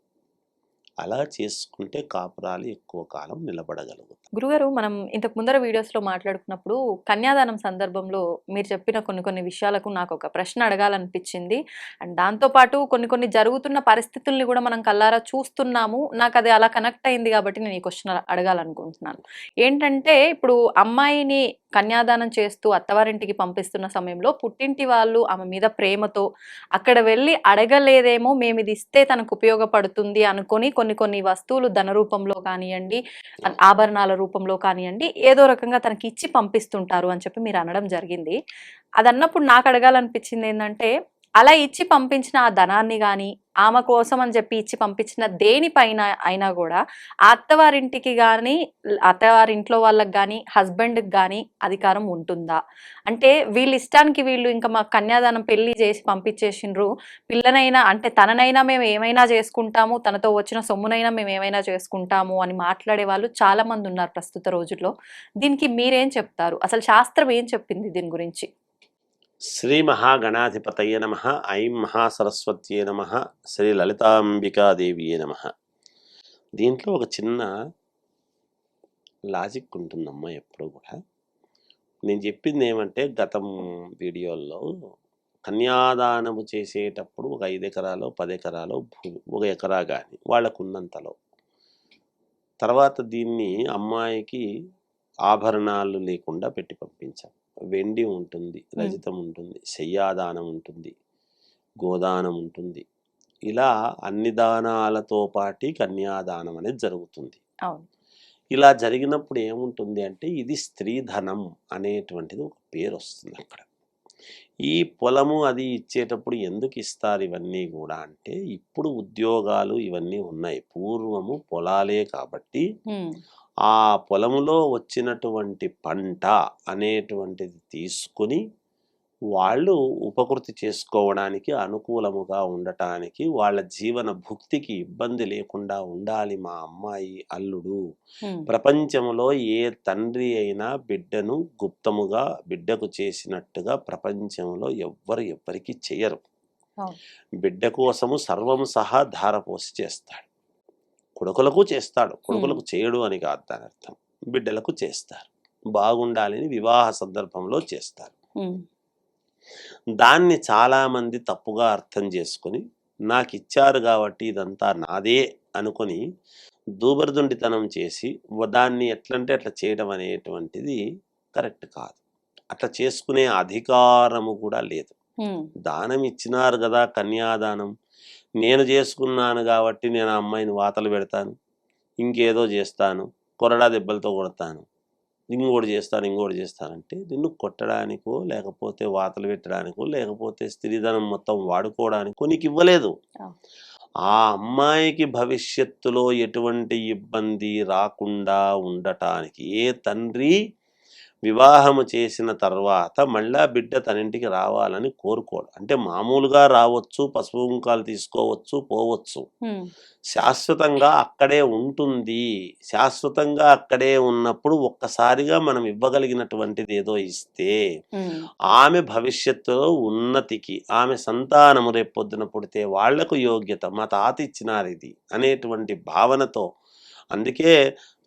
అలా చేసుకుంటే కాపురాలు ఎక్కువ కాలం నిలబడగలుగుతాయి. గురుగారు, మనం ఇంతకు ముందర వీడియోస్లో మాట్లాడుకున్నప్పుడు కన్యాదానం సందర్భంలో మీరు చెప్పిన కొన్ని విషయాలకు నాకు ఒక ప్రశ్న అడగాలనిపించింది. అండ్ దాంతోపాటు కొన్ని జరుగుతున్న పరిస్థితుల్ని కూడా మనం కల్లారా చూస్తున్నాము. నాకు అది అలా కనెక్ట్ అయింది కాబట్టి నేను ఈ క్వశ్చన్ అడగాలనుకుంటున్నాను. ఏంటంటే ఇప్పుడు అమ్మాయిని కన్యాదానం చేస్తూ అత్తవారింటికి పంపిస్తున్న సమయంలో పుట్టింటి వాళ్ళు ఆమె మీద ప్రేమతో అక్కడ వెళ్ళి అడగలేదేమో, మేము ఇది ఇస్తే తనకు ఉపయోగపడుతుంది అనుకొని కొన్ని వస్తువులు ధన రూపంలో కానివ్వండి, ఆభరణాల రూపంలో కానివ్వండి, ఏదో రకంగా తనకి ఇచ్చి పంపిస్తుంటారు అని చెప్పి మీరు అనడం జరిగింది. అది అన్నప్పుడు నాకు అడగాలనిపించింది ఏంటంటే, అలా ఇచ్చి పంపించిన ఆ ధనాన్ని కానీ ఆమె కోసం అని చెప్పి ఇచ్చి పంపించిన దేనిపైన అయినా కూడా ఆ అత్తవారింటికి కానీ అత్తవారింట్లో వాళ్ళకి కానీ హస్బెండ్కి కానీ అధికారం ఉంటుందా? అంటే వీళ్ళ ఇష్టానికి వీళ్ళు ఇంకా మా కన్యాదానం పెళ్లి చేసి పంపించేసిండ్రు, పిల్లనైనా అంటే తననైనా మేము ఏమైనా చేసుకుంటాము, తనతో వచ్చిన సొమ్మునైనా మేము ఏమైనా చేసుకుంటాము అని మాట్లాడే వాళ్ళు చాలా మంది ఉన్నారు ప్రస్తుత రోజుల్లో. దీనికి మీరేం చెప్తారు? అసలు శాస్త్రం ఏం చెప్పింది దీని గురించి? శ్రీ మహాగణాధిపతయ నమ. ఐం మహాసరస్వత్యే నమ. శ్రీ లలితాంబికాదేవియే నమ. దీంట్లో ఒక చిన్న లాజిక్ ఉంటుందమ్మా ఎప్పుడు కూడా. నేను చెప్పింది ఏమంటే గతం వీడియోల్లో కన్యాదానము చేసేటప్పుడు ఒక 5 ఎకరాలో 10 ఎకరాలో 1 ఎకరా కానీ వాళ్ళకున్నంతలో, తర్వాత దీన్ని అమ్మాయికి ఆభరణాలు లేకుండా పెట్టి పంపించాం. వెండి ఉంటుంది, రజితం ఉంటుంది, శయ్యాదానం ఉంటుంది, గోదానం ఉంటుంది. ఇలా అన్ని దానాలతో పాటు కన్యాదానం అనేది జరుగుతుంది. ఇలా జరిగినప్పుడు ఏముంటుంది అంటే ఇది స్త్రీధనం అనేటువంటిది ఒక పేరు వస్తుంది అక్కడ. ఈ పొలము అది ఇచ్చేటప్పుడు ఎందుకు ఇస్తారు ఇవన్నీ కూడా అంటే ఇప్పుడు ఉద్యోగాలు ఇవన్నీ ఉన్నాయి. పూర్వము పొలాలే కాబట్టి ఆ పొలములో వచ్చినటువంటి పంట అనేటువంటిది తీసుకుని వాళ్ళు ఉపకృతి చేసుకోవడానికి, అనుకూలముగా ఉండటానికి, వాళ్ళ జీవన భుక్తికి ఇబ్బంది లేకుండా ఉండాలి మా అమ్మాయి, అల్లుడు. ప్రపంచంలో ఏ తండ్రి అయినా బిడ్డను గుప్తముగా బిడ్డకు చేసినట్టుగా ప్రపంచంలో ఎవ్వరికి చేయరు. బిడ్డ కోసము సర్వము సహా ధారపోసి చేస్తాడు. కొడుకులకు చేస్తాడు, కొడుకులకు చేయడు అని కాదు దాని అర్థం. బిడ్డలకు చేస్తారు, బాగుండాలని వివాహ సందర్భంలో చేస్తారు. దాన్ని చాలామంది తప్పుగా అర్థం చేసుకొని, నాకు ఇచ్చారు కాబట్టి ఇదంతా నాదే అనుకొని దూబరదుండితనం చేసి దాన్ని ఎట్లంటే అట్లా చేయడం అనేటువంటిది కరెక్ట్ కాదు. అట్లా చేసుకునే అధికారము కూడా లేదు. దానం ఇచ్చినారు కదా, కన్యాదానం, నేను చేసుకున్నాను కాబట్టి నేను ఆ అమ్మాయిని వాతలు పెడతాను, ఇంకేదో చేస్తాను, కొరడా దెబ్బలతో కొడతాను, ఇంకోటి చేస్తానంటే నిన్ను కొట్టడానికో, లేకపోతే వాతలు పెట్టడానికో, లేకపోతే స్త్రీధనం మొత్తం వాడుకోవడానికో నీకు ఇవ్వలేదు. ఆ అమ్మాయికి భవిష్యత్తులో ఎటువంటి ఇబ్బంది రాకుండా ఉండటానికి ఏ తండ్రి వివాహము చేసిన తర్వాత మళ్ళా బిడ్డ తనింటికి రావాలని కోరుకోడు. అంటే మామూలుగా రావచ్చు, పసుపు కుంకాలు తీసుకోవచ్చు, పోవచ్చు, శాశ్వతంగా అక్కడే ఉంటుంది. శాశ్వతంగా అక్కడే ఉన్నప్పుడు ఒక్కసారిగా మనం ఇవ్వగలిగినటువంటిది ఏదో ఇస్తే ఆమె భవిష్యత్తులో ఉన్నతికి, ఆమె సంతానము రేపొద్దున పుడితే వాళ్లకు యోగ్యత, మా తాత ఇచ్చినారు ఇది అనేటువంటి భావనతో, అందుకే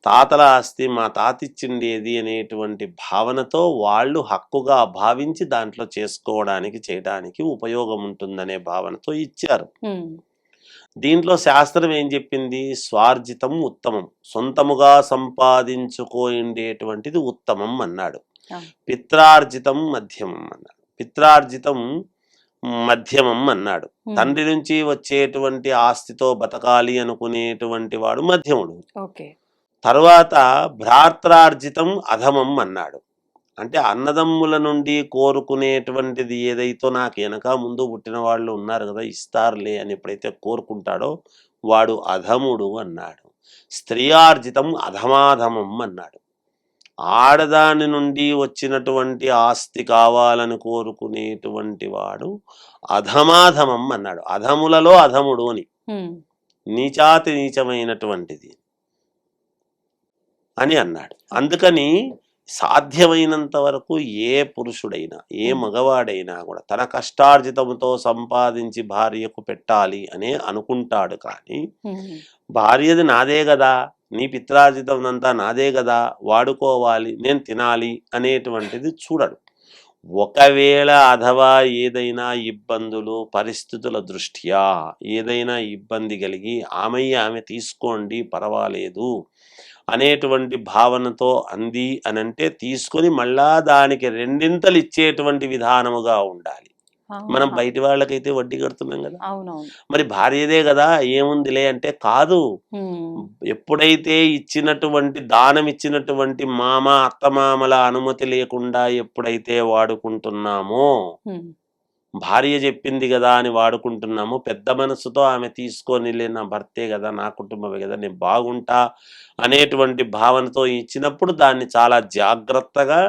తాతల ఆస్తి మా తాతిచ్చిండేది అనేటువంటి భావనతో వాళ్ళు హక్కుగా భావించి దాంట్లో చేయడానికి ఉపయోగం ఉంటుందనే భావనతో ఇచ్చారు. దీంట్లో శాస్త్రం ఏం చెప్పింది? స్వార్జితం ఉత్తమం, సొంతముగా సంపాదించుకోండేటువంటిది ఉత్తమం అన్నాడు. పిత్రార్జితం మధ్యమం అన్నాడు. పిత్రార్జితం మధ్యమం అన్నాడు. తండ్రి నుంచి వచ్చేటువంటి ఆస్తితో బతకాలి అనుకునేటువంటి వాడు మధ్యముడు. తర్వాత భ్రాత్రార్జితం అధమం అన్నాడు. అంటే అన్నదమ్ముల నుండి కోరుకునేటువంటిది ఏదైతే నాకు వెనక ముందు పుట్టిన వాళ్ళు ఉన్నారు కదా, ఇస్తారులే అని ఎప్పుడైతే కోరుకుంటాడో వాడు అధముడు అన్నాడు. స్త్రీయార్జితం అధమాధమం అన్నాడు. ఆడదాని నుండి వచ్చినటువంటి ఆస్తి కావాలని కోరుకునేటువంటి వాడు అధమాధమం అన్నాడు. అధములలో అధముడు అని, నీచాతి నీచమైనటువంటిది అని అన్నాడు. అందుకని సాధ్యమైనంత వరకు ఏ పురుషుడైనా, ఏ మగవాడైనా కూడా తన కష్టార్జితంతో సంపాదించి భార్యకు పెట్టాలి అనే అనుకుంటాడు. కానీ భార్యది నాదే కదా, నీ పిత్రార్జితం అంతా నాదే కదా, వాడుకోవాలి, నేను తినాలి అనేటువంటిది చూడడు. ఒకవేళ అథవా ఏదైనా ఇబ్బందులు, పరిస్థితుల దృష్ట్యా ఏదైనా ఇబ్బంది కలిగి ఆమె తీసుకోండి పర్వాలేదు అనేటువంటి భావనతో అంది అనంటే తీసుకొని మళ్ళా దానికి రెండింతలు ఇచ్చేటువంటి విధానముగా ఉండాలి. మనం బయటి వాళ్ళకైతే వడ్డీ కడుతున్నాం కదా, మరి భార్యదే కదా ఏముందిలే అంటే కాదు. ఎప్పుడైతే ఇచ్చినటువంటి దానం ఇచ్చినటువంటి మామ అత్తమామల అనుమతి లేకుండా ఎప్పుడైతే వాడుకుంటున్నామో, భార్య చెప్పింది కదా అని వాడుకుంటున్నాము, పెద్ద మనసుతో ఆమె తీసుకొనిలే, నా భర్తే కదా, నా కుటుంబమే కదా, నేను బాగుంటా అనేటువంటి భావనతో ఇచ్చినప్పుడు దాన్ని చాలా జాగ్రత్తగా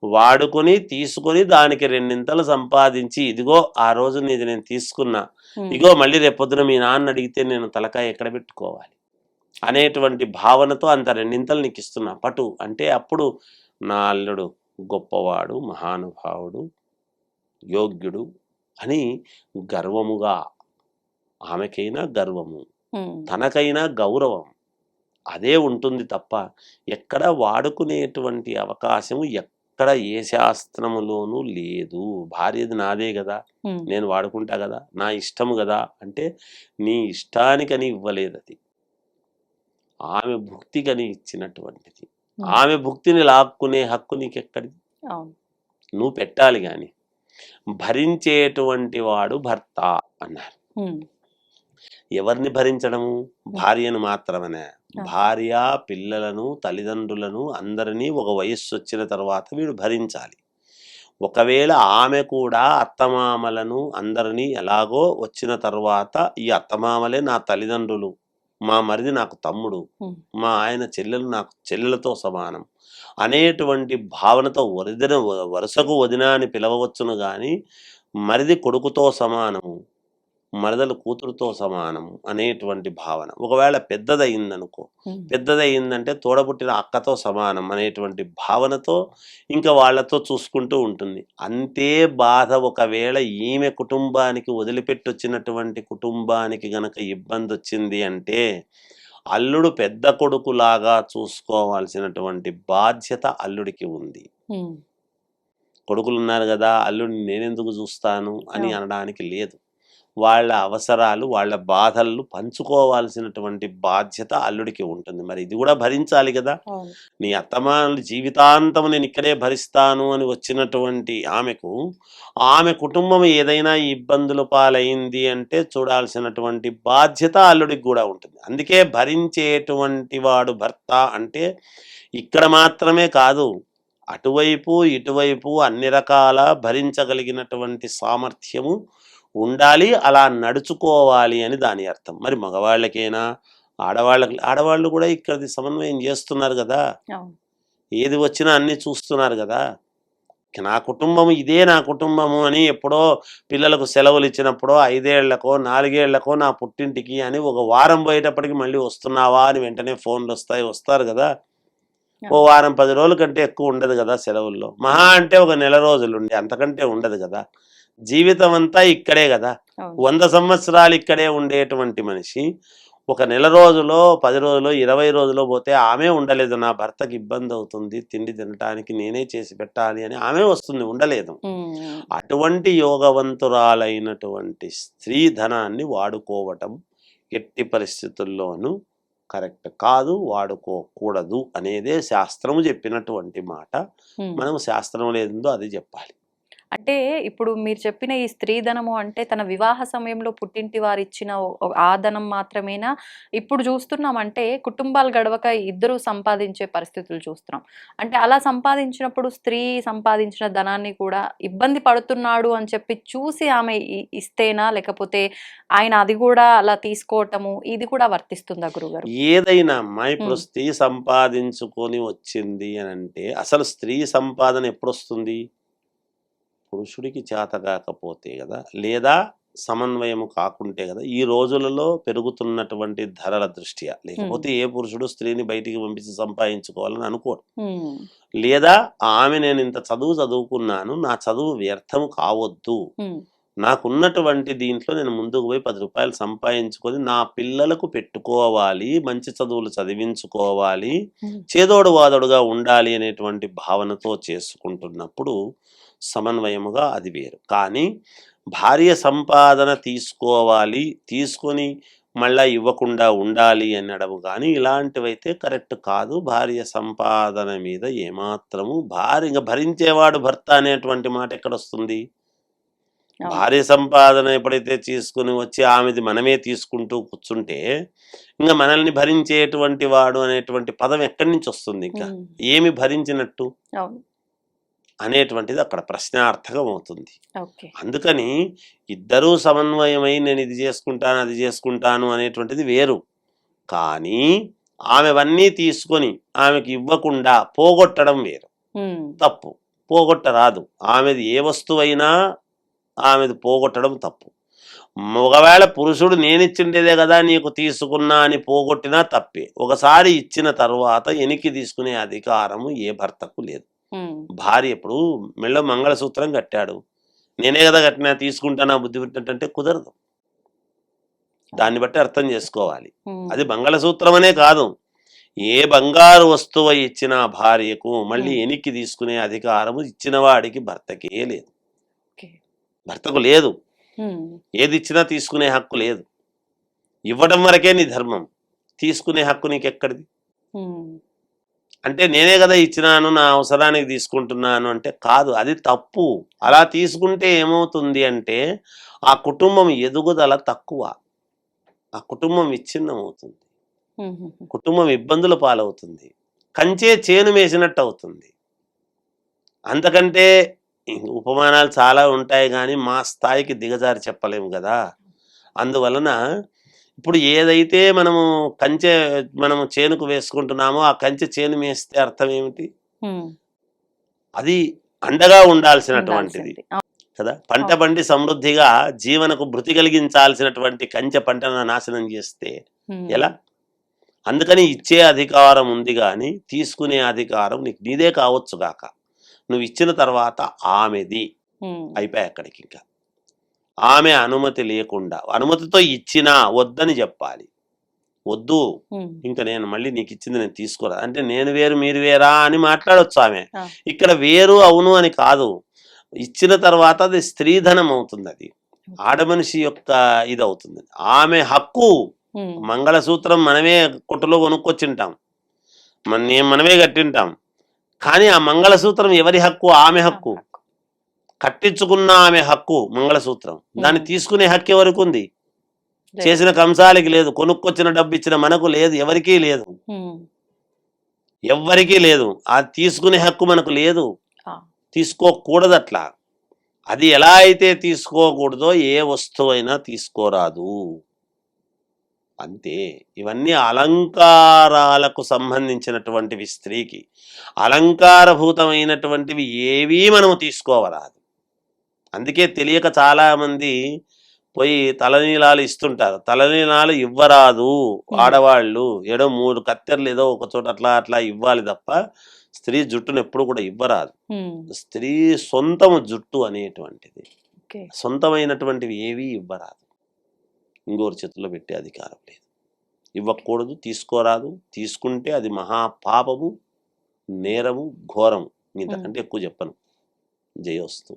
వాడుకొని తీసుకొని దానికి రెండింతలు సంపాదించి, ఇదిగో ఆ రోజు నీది నేను తీసుకున్నా, ఇగో మళ్ళీ రేపొద్దున మీ నాన్న అడిగితే నేను తలకాయ ఎక్కడ పెట్టుకోవాలి అనేటువంటి భావనతో అంత రెండింతలు నీకు ఇస్తున్నా పటు అంటే, అప్పుడు నా అల్లుడు గొప్పవాడు, మహానుభావుడు, యోగ్యుడు అని గర్వముగా, ఆమెకైనా గర్వము, తనకైనా గౌరవం అదే ఉంటుంది తప్ప ఎక్కడ వాడుకునేటువంటి అవకాశము ఎక్కడ ఏ శాస్త్రములోనూ లేదు. భార్యది నాదే కదా, నేను వాడుకుంటా కదా, నా ఇష్టము కదా అంటే నీ ఇష్టానికని ఇవ్వలేదు, అది ఆమె భుక్తికని ఇచ్చినటువంటిది. ఆమె భుక్తిని లాక్కునే హక్కు నీకెక్కడిది? నువ్వు పెట్టాలి గాని. భరించేటువంటి వాడు భర్త అన్నారు. ఎవరిని భరించడము? భార్యను మాత్రమే. భార్య, పిల్లలను, తల్లిదండ్రులను అందరినీ ఒక వయస్సు వచ్చిన తర్వాత వీడు భరించాలి. ఒకవేళ ఆమె కూడా అత్తమామలను అందరినీ ఎలాగో వచ్చిన తర్వాత, ఈ అత్తమామలే నా తల్లిదండ్రులు మా మరిది నాకు తమ్ముడు, మా ఆయన చెల్లెలు నాకు చెల్లెలతో సమానం అనేటువంటి భావనతో వరుసకు వదిన అని పిలవవచ్చును గాని మరిది కొడుకుతో సమానము, మరదలు కూతురుతో సమానం అనేటువంటి భావన. ఒకవేళ పెద్దదయిందనుకో, పెద్దదయిందంటే తోడబుట్టిన అక్కతో సమానం అనేటువంటి భావనతో ఇంకా వాళ్ళతో చూసుకుంటూ ఉంటుంది. అంతే బాధ ఒకవేళ ఈమె కుటుంబానికి వదిలిపెట్టొచ్చినటువంటి కుటుంబానికి గనక ఇబ్బంది వచ్చింది అంటే అల్లుడు పెద్ద కొడుకులాగా చూసుకోవాల్సినటువంటి బాధ్యత అల్లుడికి ఉంది. కొడుకులు ఉన్నారు కదా, అల్లుడిని నేనెందుకు చూస్తాను అని అనడానికి లేదు. వాళ్ళ అవసరాలు, వాళ్ళ బాధలు పంచుకోవాల్సినటువంటి బాధ్యత అల్లుడికి ఉంటుంది. మరి ఇది కూడా భరించాలి కదా. నీ అత్తమానులు జీవితాంతం నేను ఇక్కడే భరిస్తాను అని వచ్చినటువంటి ఆమెకు ఆమె కుటుంబం ఏదైనా ఇబ్బందుల పాలైంది అంటే చూడాల్సినటువంటి బాధ్యత అల్లుడికి కూడా ఉంటుంది. అందుకే భరించేటువంటి వాడు భర్త అంటే ఇక్కడ మాత్రమే కాదు, అటువైపు ఇటువైపు అన్ని రకాల భరించగలిగినటువంటి సామర్థ్యము ఉండాలి, అలా నడుచుకోవాలి అని దాని అర్థం. మరి మగవాళ్ళకైనా ఆడవాళ్ళు కూడా ఇక్కడ సమన్వయం చేస్తున్నారు కదా, ఏది వచ్చినా అన్ని చూస్తున్నారు కదా. నా కుటుంబం ఇదే నా కుటుంబము అని ఎప్పుడో పిల్లలకు సెలవులు ఇచ్చినప్పుడో 5 ఏళ్లకో 4 ఏళ్లకో నా పుట్టింటికి అని ఒక వారం పోయేటప్పటికి మళ్ళీ వస్తున్నావా అని వెంటనే ఫోన్లు వస్తారు కదా. ఓ వారం 10 రోజుల కంటే ఎక్కువ ఉండదు కదా సెలవుల్లో, మహా అంటే ఒక నెల రోజులు ఉండి అంతకంటే ఉండదు కదా. జీవితం అంతా ఇక్కడే కదా, 100 సంవత్సరాలు ఇక్కడే ఉండేటువంటి మనిషి ఒక నెల రోజులో 10 రోజులో 20 రోజులో పోతే ఆమె ఉండలేదు. నా భర్తకి ఇబ్బంది అవుతుంది, తిండి తినటానికి నేనే చేసి పెట్టాలి అని ఆమె వస్తుంది, ఉండలేదు. అటువంటి యోగవంతురాలైనటువంటి స్త్రీ ధనాన్ని వాడుకోవటం ఎట్టి పరిస్థితుల్లోనూ కరెక్ట్ కాదు, వాడుకోకూడదు అనేదే శాస్త్రము చెప్పినటువంటి మాట. మనం శాస్త్రం లేదో అది చెప్పాలి. అంటే ఇప్పుడు మీరు చెప్పిన ఈ స్త్రీ ధనము అంటే తన వివాహ సమయంలో పుట్టింటి వారు ఇచ్చిన ఆ ధనం మాత్రమేనా? ఇప్పుడు చూస్తున్నాం అంటే కుటుంబాలు గడవక ఇద్దరు సంపాదించే పరిస్థితులు చూస్తున్నాం. అంటే అలా సంపాదించినప్పుడు స్త్రీ సంపాదించిన ధనాన్ని కూడా ఇబ్బంది పడుతున్నాడు అని చెప్పి చూసి ఆమె ఇస్తేనా, లేకపోతే ఆయన అది కూడా అలా తీసుకోవటము ఇది కూడా వర్తిస్తుందా గురుగారు? ఏదైనా అమ్మా ఇప్పుడు స్త్రీ సంపాదించుకొని వచ్చింది అని అంటే అసలు స్త్రీ సంపాదన ఎప్పుడు వస్తుంది? పురుషుడికి చేత కాకపోతే కదా, లేదా సమన్వయము కాకుంటే కదా ఈ రోజులలో పెరుగుతున్నటువంటి ధరల దృష్ట్యా. లేకపోతే ఏ పురుషుడు స్త్రీని బయటికి పంపించి సంపాదించుకోవాలని అనుకోడు. లేదా ఆమె నేను ఇంత చదువుకున్నాను, నా చదువు వ్యర్థము కావద్దు, నాకున్నటువంటి దీంట్లో నేను ముందుకు పోయి 10 రూపాయలు సంపాదించుకొని నా పిల్లలకు పెట్టుకోవాలి, మంచి చదువులు చదివించుకోవాలి, చేదోడు వాదోడుగా ఉండాలి అనేటువంటి భావనతో చేసుకుంటున్నప్పుడు సమన్వయముగా అది వేరు. కానీ భార్య సంపాదన తీసుకోవాలి, తీసుకొని మళ్ళా ఇవ్వకుండా ఉండాలి అనడం కానీ ఇలాంటివైతే కరెక్ట్ కాదు. భార్య సంపాదన మీద ఏమాత్రము భార్య భరించేవాడు భర్త అనేటువంటి మాట ఎక్కడొస్తుంది? భార్య సంపాదన ఎప్పుడైతే తీసుకుని వచ్చి ఆమెది మనమే తీసుకుంటూ కూర్చుంటే ఇంకా మనల్ని భరించేటువంటి వాడు అనేటువంటి పదం ఎక్కడి నుంచి వస్తుంది? ఇంకా ఏమి భరించినట్టు అనేటువంటిది అక్కడ ప్రశ్నార్థకం అవుతుంది. అందుకని ఇద్దరూ సమన్వయమై నేను ఇది చేసుకుంటాను అది చేసుకుంటాను అనేటువంటిది వేరు. కానీ ఆమెవన్నీ తీసుకొని ఆమెకి ఇవ్వకుండా పోగొట్టడం వేరు. తప్పు. పోగొట్టరాదు. ఆమెది ఏ వస్తువైనా ఆమెది పోగొట్టడం తప్పు. ఒకవేళ పురుషుడు నేనిచ్చిండేదే కదా నీకు తీసుకున్నా అని పోగొట్టినా తప్పే. ఒకసారి ఇచ్చిన తర్వాత వెనక్కి తీసుకునే అధికారము ఏ భర్తకు లేదు. భార్య ఇప్పుడు మెళ్ళ మంగళసూత్రం కట్టాడు, నేనే కదా కట్టినా తీసుకుంటానా బుద్ధి పెట్టినట్టే కుదరదు. దాన్ని బట్టి అర్థం చేసుకోవాలి. అది మంగళసూత్రం అనే కాదు, ఏ బంగారు వస్తువు ఇచ్చినా భార్యకు మళ్ళీ వెనక్కి తీసుకునే అధికారము ఇచ్చిన వాడికి భర్తకే లేదు. భర్తకు లేదు. ఏది ఇచ్చినా తీసుకునే హక్కు లేదు. ఇవ్వడం వరకే నీ ధర్మం, తీసుకునే హక్కు నీకెక్కడిది? అంటే నేనే కదా ఇచ్చినాను, నా అవసరానికి తీసుకుంటున్నాను అంటే కాదు, అది తప్పు. అలా తీసుకుంటే ఏమవుతుంది అంటే ఆ కుటుంబం ఎదుగుదల తక్కువ, ఆ కుటుంబం విచ్ఛిన్నం అవుతుంది, కుటుంబం ఇబ్బందుల పాలవుతుంది, కంచే చేను వేసినట్టు అవుతుంది. అంతకంటే ఉపమానాలు చాలా ఉంటాయి కానీ మా స్థాయికి దిగజారి చెప్పలేము కదా. అందువలన ఇప్పుడు ఏదైతే మనము చేనుకు వేసుకుంటున్నామో ఆ కంచె చేను మేస్తే అర్థం ఏమిటి? అది అండగా ఉండాల్సినటువంటిది కదా. పంట పండి సమృద్ధిగా జీవనకు భృతి కలిగించాల్సినటువంటి కంచె పంటను నాశనం చేస్తే ఎలా? అందుకని ఇచ్చే అధికారం ఉంది కానీ తీసుకునే అధికారం నీదే కావచ్చు గాక. నువ్వు ఇచ్చిన తర్వాత ఆమెది అయిపోయి అక్కడికి. ఇంకా ఆమె అనుమతి లేకుండా, అనుమతితో ఇచ్చినా వద్దని చెప్పాలి. వద్దు, ఇంకా నేను మళ్ళీ నీకు ఇచ్చింది నేను తీసుకోరా అంటే నేను వేరు మీరు వేరా అని మాట్లాడొచ్చు ఆమె. ఇక్కడ వేరు అవును అని కాదు, ఇచ్చిన తర్వాత అది స్త్రీధనం అవుతుంది, అది ఆడమనిషి యొక్క ఇది అవుతుంది. ఆమె హక్కు. మంగళసూత్రం మనమే కొట్టులో కొనుక్కొచ్చింటాం, మనమే కట్టింటాం, కానీ ఆ మంగళసూత్రం ఎవరి హక్కు? ఆమె హక్కు. కట్టించుకున్న ఆమె హక్కు మంగళసూత్రం. దాన్ని తీసుకునే హక్కు ఎవరికి ఉంది? చేసిన కంసాలకి లేదు, కొనుక్కొచ్చిన డబ్బు ఇచ్చిన మనకు లేదు, ఎవరికీ లేదు, ఎవ్వరికీ లేదు. అది తీసుకునే హక్కు మనకు లేదు, తీసుకోకూడదు. అట్లా అది ఎలా అయితే తీసుకోకూడదో ఏ వస్తువు అయినా తీసుకోరాదు, అంతే. ఇవన్నీ అలంకారాలకు సంబంధించినటువంటివి. స్త్రీకి అలంకారభూతమైనటువంటివి ఏవీ మనము తీసుకోవరాదు. అందుకే తెలియక చాలామంది పోయి తలనీలాలు ఇస్తుంటారు. తలనీలాలు ఇవ్వరాదు ఆడవాళ్ళు. ఏదో 3 కత్తెరలు ఏదో ఒక చోట అట్లా ఇవ్వాలి తప్ప స్త్రీ జుట్టును ఎప్పుడు కూడా ఇవ్వరాదు. స్త్రీ సొంతము జుట్టు అనేటువంటిది, సొంతమైనటువంటివి ఏవి ఇవ్వరాదు. ఇంకోరి చేతుల్లో పెట్టే అధికారం లేదు, ఇవ్వకూడదు, తీసుకోరాదు. తీసుకుంటే అది మహాపాపము, నేరము, ఘోరము. ఇంతకంటే ఎక్కువ చెప్పను. జయోస్తు.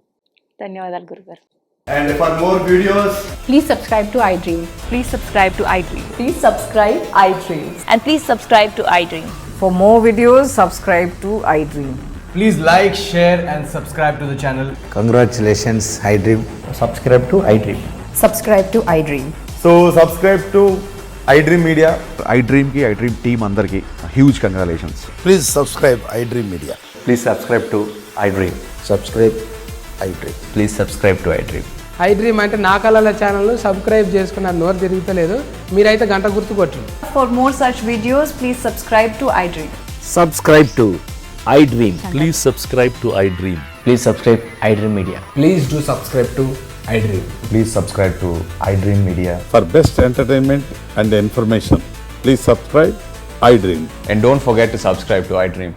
ధన్యవాదాలు గురుగారు. And for more videos, please subscribe to iDream. Please subscribe to iDream. Please subscribe iDream. And please subscribe to iDream. For more videos, subscribe to iDream. please like, share and subscribe to the channel. Congratulations, iDream. Subscribe to iDream. Subscribe to iDream. So subscribe to iDream Media. iDream team andarki huge congratulations. Please subscribe iDream Media. Please subscribe to iDream. Subscribe iDream. Please subscribe to iDream. iDream అంటే నా కళల ఛానల్ను subscribe చేసుకున్న నోరు తిరుగుతలేదు, మీరైతే గంట గుర్తు కొట్టండి. For more such videos, please subscribe to iDream. Subscribe to iDream. Please subscribe to iDream. Please subscribe iDream Media. Please do subscribe to iDream. Please subscribe to iDream Media. For best entertainment and information, please subscribe iDream. And don't forget to subscribe to iDream.